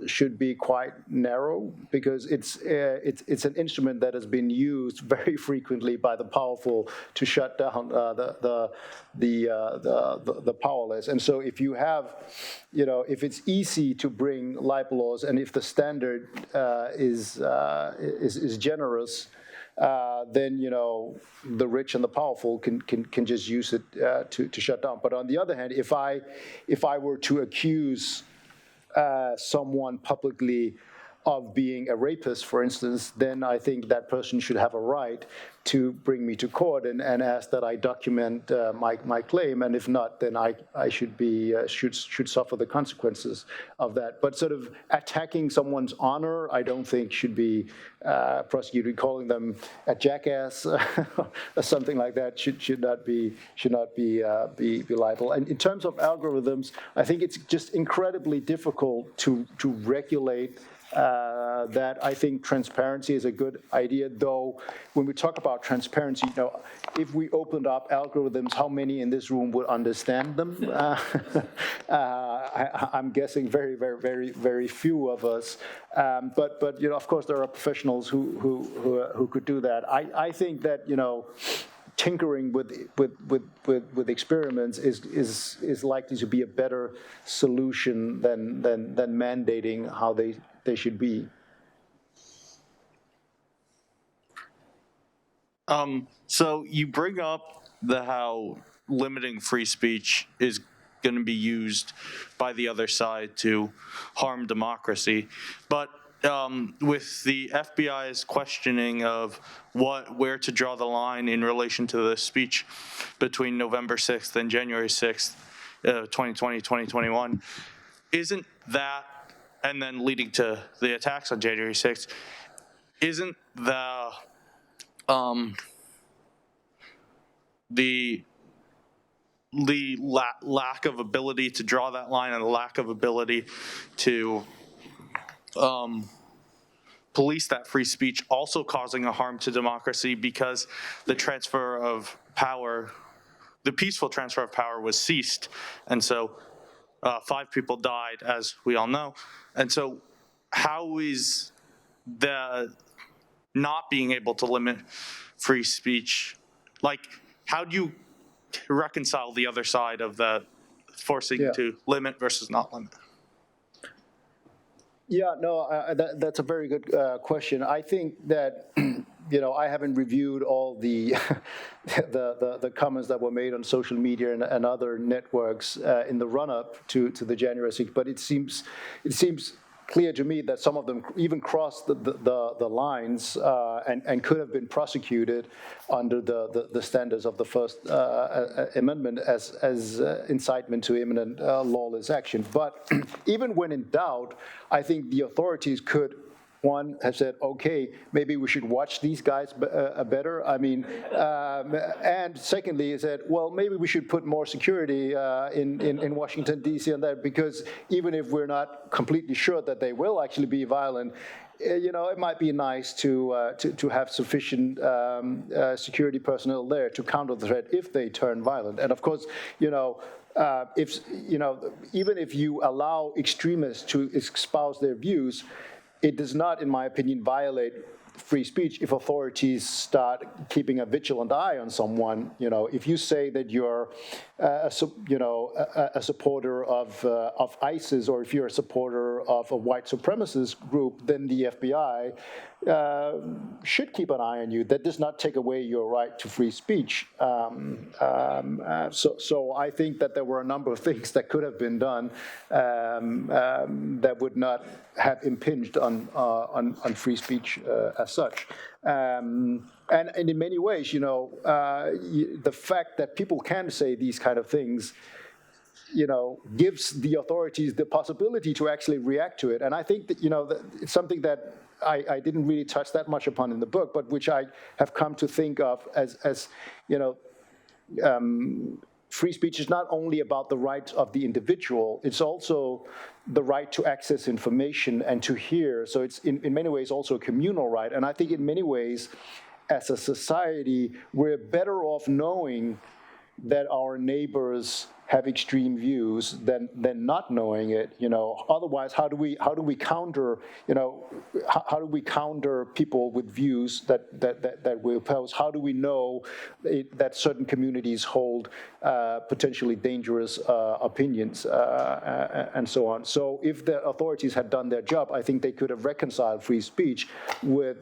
should be quite narrow, because it's an instrument that has been used very frequently by the powerful to shut down the powerless. And so if you have, if it's easy to bring libel laws, and if the standard is generous, then the rich and the powerful can just use it to shut down. But on the other hand, if I were to accuse someone publicly of being a rapist, for instance, then I think that person should have a right to bring me to court and ask that I document my claim, and if not, then I should suffer the consequences of that. But sort of attacking someone's honor, I don't think should be prosecuted. Calling them a jackass or something like that should not be liable. And in terms of algorithms, I think it's just incredibly difficult to regulate that. I think transparency is a good idea, though when we talk about transparency, if we opened up algorithms, how many in this room would understand them? I'm guessing very, very, very, very few of us. But of course, there are professionals who could do that. I think that tinkering with experiments is likely to be a better solution than mandating how they should be. So you bring up how limiting free speech is going to be used by the other side to harm democracy, but with the FBI's questioning of where to draw the line in relation to the speech between November 6th and January 6th, 2020, 2021, isn't that, and then leading to the attacks on January 6th, isn't the lack of ability to draw that line and the lack of ability to police that free speech also causing a harm to democracy, because the transfer of power, the peaceful transfer of power, was ceased, and so 5 people died, as we all know. And so how is the not being able to limit free speech, how do you reconcile the other side of the forcing to limit versus not limit? Yeah, no, that's a very good question. I think that I haven't reviewed all the the comments that were made on social media and other networks in the run-up to the January 6th, but it seems clear to me that some of them even crossed the lines and could have been prosecuted under the standards of the First Amendment as incitement to imminent lawless action. But even when in doubt, I think the authorities could, one, have said, okay, maybe we should watch these guys better. I mean, and secondly, is that, well, maybe we should put more security in Washington, D.C. on that, because even if we're not completely sure that they will actually be violent, it might be nice to have sufficient security personnel there to counter the threat if they turn violent. And of course, if even if you allow extremists to espouse their views, it does not, in my opinion, violate free speech if authorities start keeping a vigilant eye on someone. If you say that you're a supporter of ISIS, or if you're a supporter of a white supremacist group, then the FBI should keep an eye on you. That does not take away your right to free speech. So I think that there were a number of things that could have been done that would not have impinged on free speech as such. And in many ways, the fact that people can say these kind of things, gives the authorities the possibility to actually react to it. And I think that, that it's something that I didn't really touch that much upon in the book, but which I have come to think of as free speech is not only about the rights of the individual, it's also the right to access information and to hear. So it's in many ways also a communal right. And I think in many ways, as a society, we're better off knowing that our neighbors have extreme views than not knowing it. Otherwise, how do we counter how do we counter people with views that we oppose? How do we know that certain communities hold potentially dangerous opinions and so on? So if the authorities had done their job, I think they could have reconciled free speech with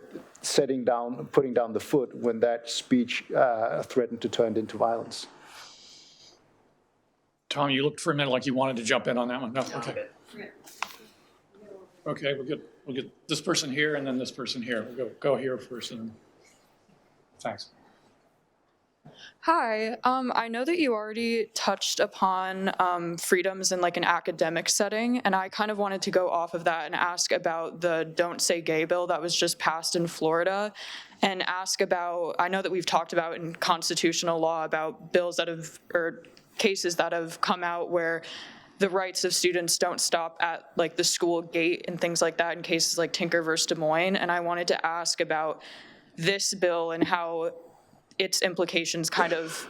putting down the foot when that speech threatened to turn into violence. Tom, you looked for a minute like you wanted to jump in on that one. No, okay. Okay, we'll get this person here and then this person here. We'll go here first and thanks. Hi, I know that you already touched upon freedoms in like an academic setting, and I kind of wanted to go off of that and ask about the Don't Say Gay bill that was just passed in Florida, and ask about, I know that we've talked about in constitutional law about bills that have, or cases that have come out where the rights of students don't stop at like the school gate and things like that in cases like Tinker versus Des Moines. And I wanted to ask about this bill and how its implications kind of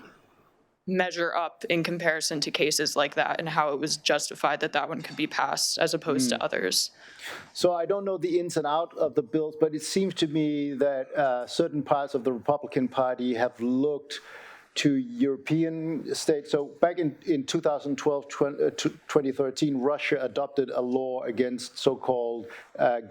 measure up in comparison to cases like that, and how it was justified that one could be passed as opposed to others. So I don't know the ins and outs of the bills, but it seems to me that certain parts of the Republican Party have looked to European states. So back in 2012, 2013, Russia adopted a law against so-called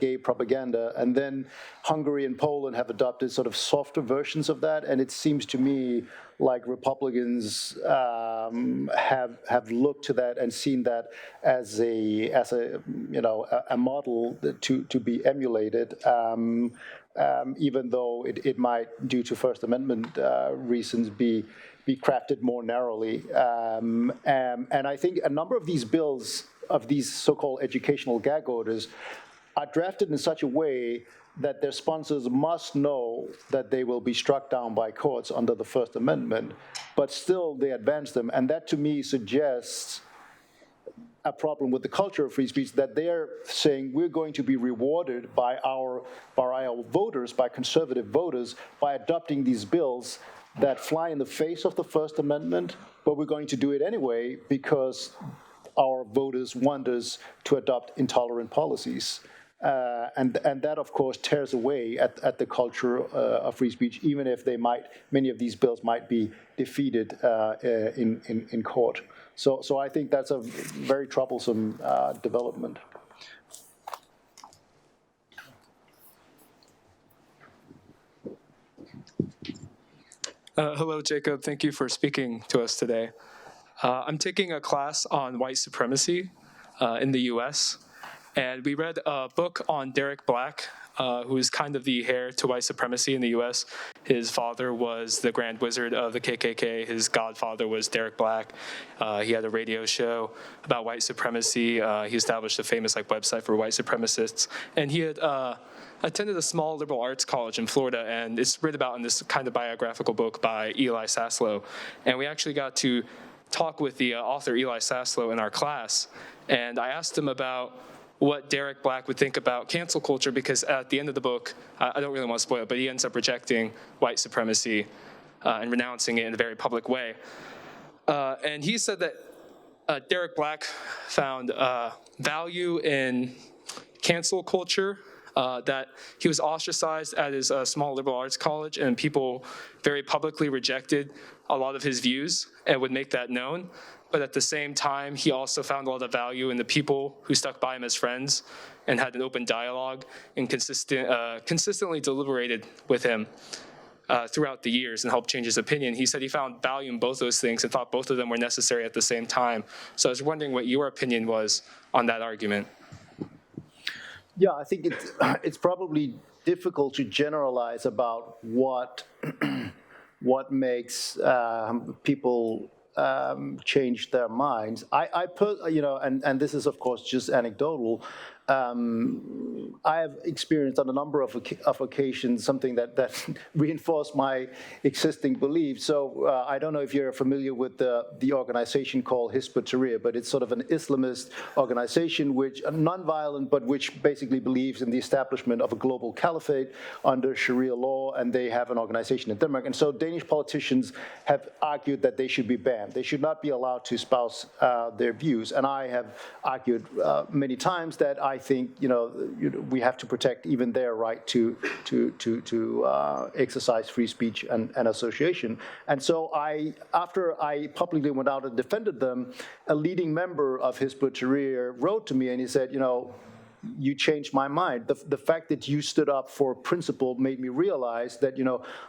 gay propaganda. And then Hungary and Poland have adopted sort of softer versions of that. And it seems to me like Republicans have looked to that and seen that as a model to be emulated. Even though it might, due to First Amendment reasons, be crafted more narrowly. And I think a number of these bills, of these so-called educational gag orders, are drafted in such a way that their sponsors must know that they will be struck down by courts under the First Amendment, but still they advance them. And that, to me, suggests a problem with the culture of free speech, that they're saying we're going to be rewarded by our voters, by conservative voters, by adopting these bills that fly in the face of the First Amendment, but we're going to do it anyway because our voters want us to adopt intolerant policies. And that, of course, tears away at the culture of free speech, even if many of these bills might be defeated in court. So I think that's a very troublesome development. Hello, Jacob. Thank you for speaking to us today. I'm taking a class on white supremacy in the US, and we read a book on Derek Black, who is kind of the heir to white supremacy in the US. His father was the Grand Wizard of the KKK. His godfather was Derek Black. He had a radio show about white supremacy. He established a famous website for white supremacists, and he had attended a small liberal arts college in Florida, and it's written about in this kind of biographical book by Eli Saslow. And we actually got to talk with the author Eli Saslow in our class, and I asked him about what Derek Black would think about cancel culture, because at the end of the book, I don't really want to spoil it, but he ends up rejecting white supremacy and renouncing it in a very public way. And he said that Derek Black found value in cancel culture, that he was ostracized at his small liberal arts college, and people very publicly rejected a lot of his views and would make that known. But at the same time, he also found a lot of value in the people who stuck by him as friends and had an open dialogue and consistently deliberated with him throughout the years and helped change his opinion. He said he found value in both those things and thought both of them were necessary at the same time. So I was wondering what your opinion was on that argument. Yeah, I think it's probably difficult to generalize about what makes people change their minds. And this is of course just anecdotal. I have experienced on a number of occasions something that reinforced my existing beliefs. So I don't know if you're familiar with the organization called Hizb ut-Tahrir, but it's sort of an Islamist organization, which non-violent, but which basically believes in the establishment of a global caliphate under Sharia law, and they have an organization in Denmark. And so Danish politicians have argued that they should be banned. They should not be allowed to espouse their views. And I have argued many times that I think we have to protect even their right to exercise free speech and association. And so after I publicly went out and defended them, a leading member of Hizb ut-Tahrir wrote to me and he said, you changed my mind. The fact that you stood up for principle made me realize that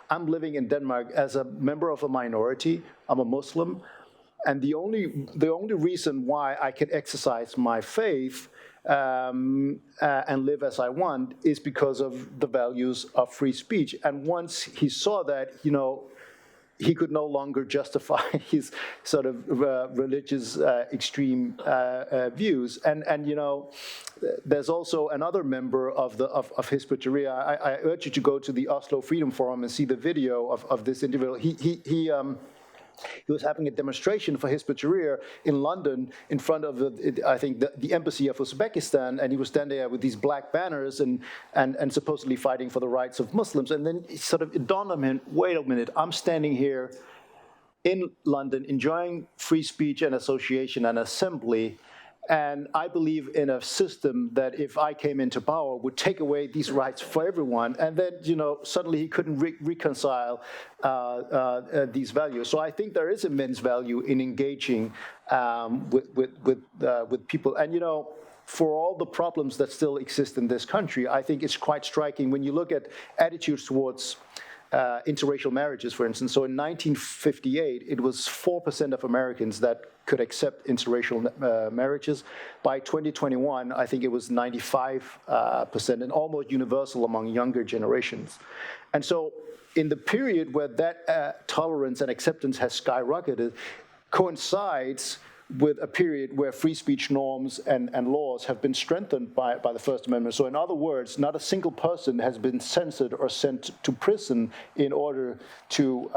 I'm living in Denmark as a member of a minority. I'm a Muslim, and the only reason why I can exercise my faith and live as I want is because of the values of free speech. And once he saw that, he could no longer justify his sort of religious extreme views. And there's also another member of Hizb ut-Tahrir. I urge you to go to the Oslo Freedom Forum and see the video of this individual. He was having a demonstration for Hizb ut-Tahrir in London in front of, the embassy of Uzbekistan, and he was standing there with these black banners and supposedly fighting for the rights of Muslims. And then it dawned on him, wait a minute, I'm standing here in London enjoying free speech and association and assembly, and I believe in a system that if I came into power would take away these rights for everyone. And then, suddenly he couldn't reconcile these values. So I think there is immense value in engaging with people. And, for all the problems that still exist in this country, I think it's quite striking when you look at attitudes towards interracial marriages, for instance. So in 1958, it was 4% of Americans that could accept interracial marriages. By 2021, I think it was 95%, and almost universal among younger generations. And so in the period where that tolerance and acceptance has skyrocketed, coincides with a period where free speech norms and laws have been strengthened by the First Amendment. So in other words, not a single person has been censored or sent to prison in order to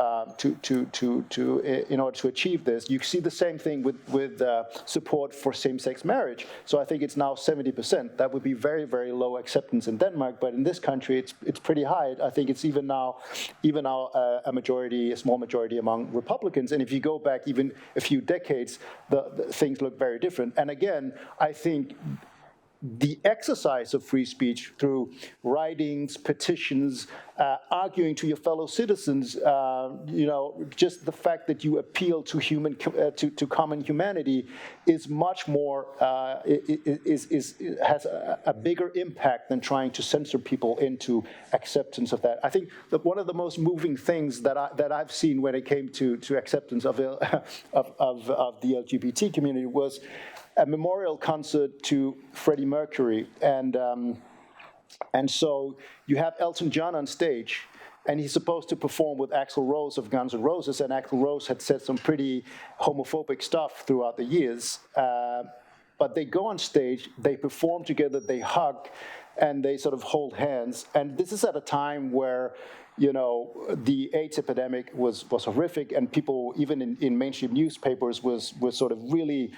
achieve this. You see the same thing with support for same-sex marriage. So I think it's now 70%. That would be very, very low acceptance in Denmark, but in this country it's pretty high. I think it's even now a small majority among Republicans. And if you go back even a few decades, the things look very different. And again, I think the exercise of free speech through writings, petitions, arguing to your fellow citizens, just the fact that you appeal to to common humanity is much more has a bigger impact than trying to censor people into acceptance of that. I think that one of the most moving things that I've seen when it came to acceptance of the LGBT community was a memorial concert to Freddie Mercury, and so you have Elton John on stage, and he's supposed to perform with Axl Rose of Guns N' Roses, and Axl Rose had said some pretty homophobic stuff throughout the years. But they go on stage, they perform together, they hug, and they sort of hold hands. And this is at a time where, the AIDS epidemic was horrific, and people, even in mainstream newspapers, was sort of really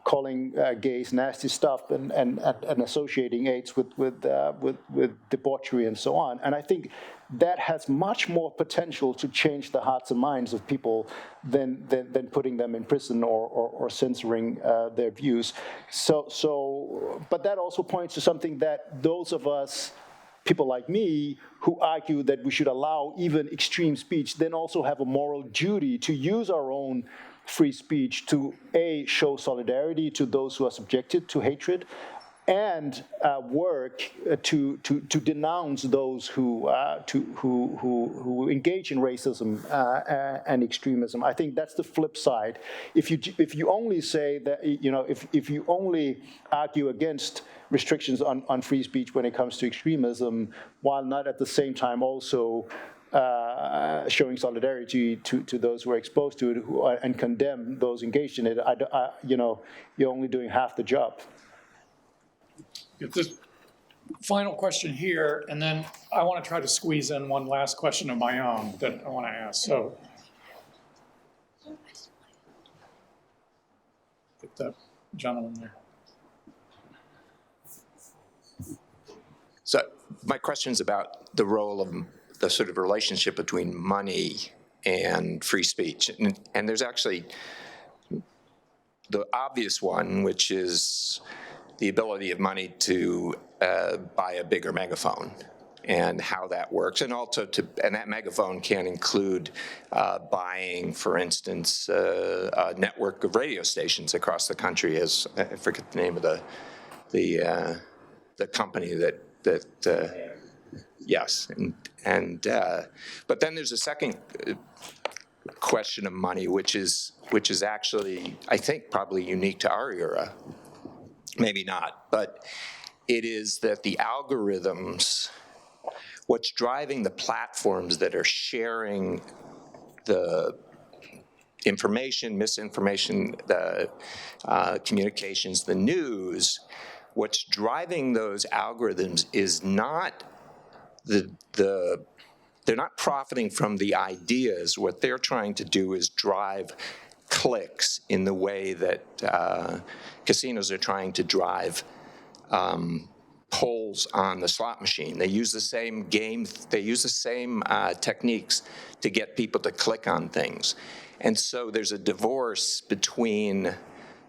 calling gays nasty stuff and associating AIDS with debauchery and so on. And I think that has much more potential to change the hearts and minds of people than putting them in prison or censoring their views. But that also points to something that those of us, people like me, who argue that we should allow even extreme speech, then also have a moral duty to use our own free speech to show solidarity to those who are subjected to hatred, and work to denounce those who engage in racism and extremism. I think that's the flip side. If you only say that, if you only argue against restrictions on free speech when it comes to extremism, while not at the same time also showing solidarity to those who are exposed to it and condemn those engaged in it, you're only doing half the job. Get this final question here, and then I want to try to squeeze in one last question of my own that I want to ask. So, get that gentleman there. So my question is about the role of the sort of relationship between money and free speech. And there's actually the obvious one, which is the ability of money to buy a bigger megaphone and how that works. And also and that megaphone can include buying, for instance, a network of radio stations across the country, as I forget the name of the company that yes, but then there's a second question of money, which is actually, I think, probably unique to our era. Maybe not, but it is that the algorithms, what's driving the platforms that are sharing the information, misinformation, the communications, the news, what's driving those algorithms is not they're not profiting from the ideas. What they're trying to do is drive clicks in the way that casinos are trying to drive polls on the slot machine. They use the same techniques to get people to click on things. And so there's a divorce between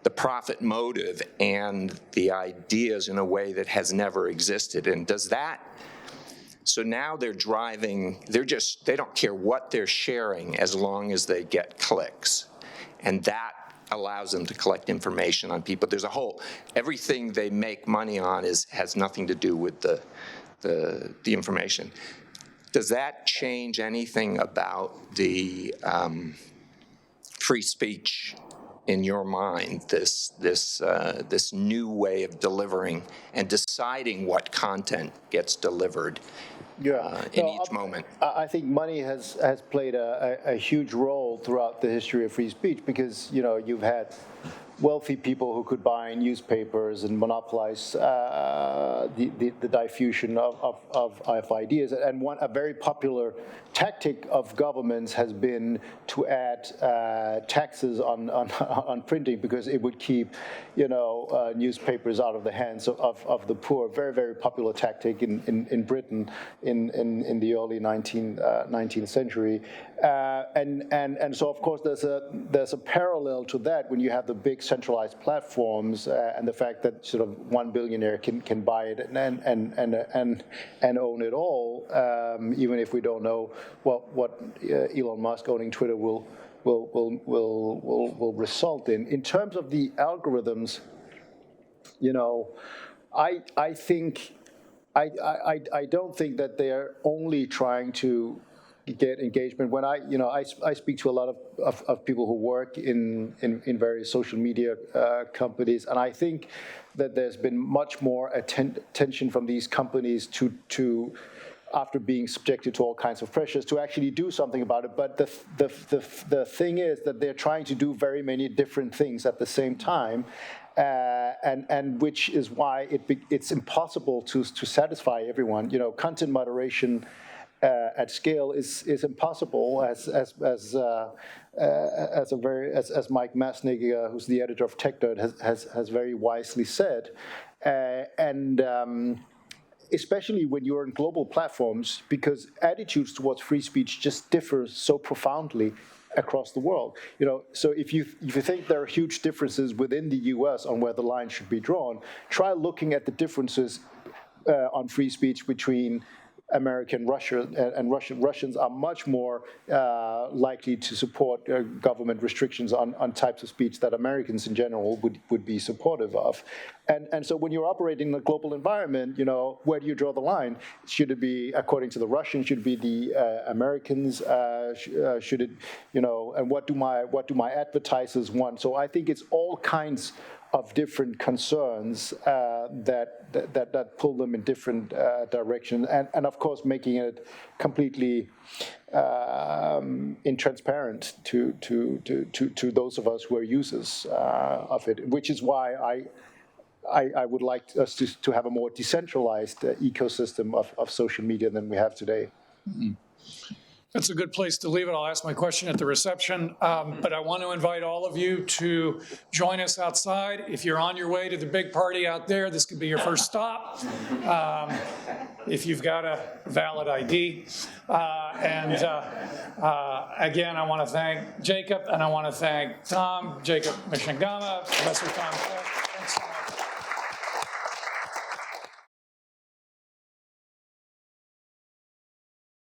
the profit motive and the ideas in a way that has never existed. And so now they're driving, they don't care what they're sharing as long as they get clicks. And that allows them to collect information on people. There's everything they make money on has nothing to do with the information. Does that change anything about the free speech in your mind, this new way of delivering and deciding what content gets delivered in each moment? I think money has played a huge role throughout the history of free speech, because you've had wealthy people who could buy newspapers and monopolize the diffusion of ideas. And a very popular tactic of governments has been to add taxes on printing, because it would keep newspapers out of the hands of the poor. Very, very popular tactic in Britain in the early 19th century. And so, of course, there's a parallel to that when you have the big centralized platforms and the fact that sort of one billionaire can buy it and own it all, even if we don't know what Elon Musk owning Twitter will result in. In terms of the algorithms, I think I don't think that they're only trying to get engagement. When I speak to a lot of people who work in various social media companies, and I think that there's been much more attention from these companies to after being subjected to all kinds of pressures, to actually do something about it. But the thing is that they're trying to do very many different things at the same time, and which is why it's impossible to satisfy everyone. Content moderation at scale is impossible, as Mike Masnick, who's the editor of TechNerd, has very wisely said, especially when you're in global platforms, because attitudes towards free speech just differ so profoundly across the world. So if you think there are huge differences within the US on where the line should be drawn, try looking at the differences on free speech between America and Russia, and Russians are much more likely to support government restrictions on types of speech that Americans in general would be supportive of. And so when you're operating in a global environment, where do you draw the line? Should it be, according to the Russians, should it be the Americans? Should it, and what do my advertisers want? So I think it's all kinds of different concerns that pull them in different directions, and of course making it completely intransparent to those of us who are users of it, which is why I would like us to have a more decentralized ecosystem of social media than we have today. Mm-hmm. That's a good place to leave it. I'll ask my question at the reception, but I want to invite all of you to join us outside. If you're on your way to the big party out there, this could be your first stop, if you've got a valid ID. Again, I want to thank Jacob, and I want to thank Tom, Jacob Mishangama, Professor Tom Clark. Thanks so much.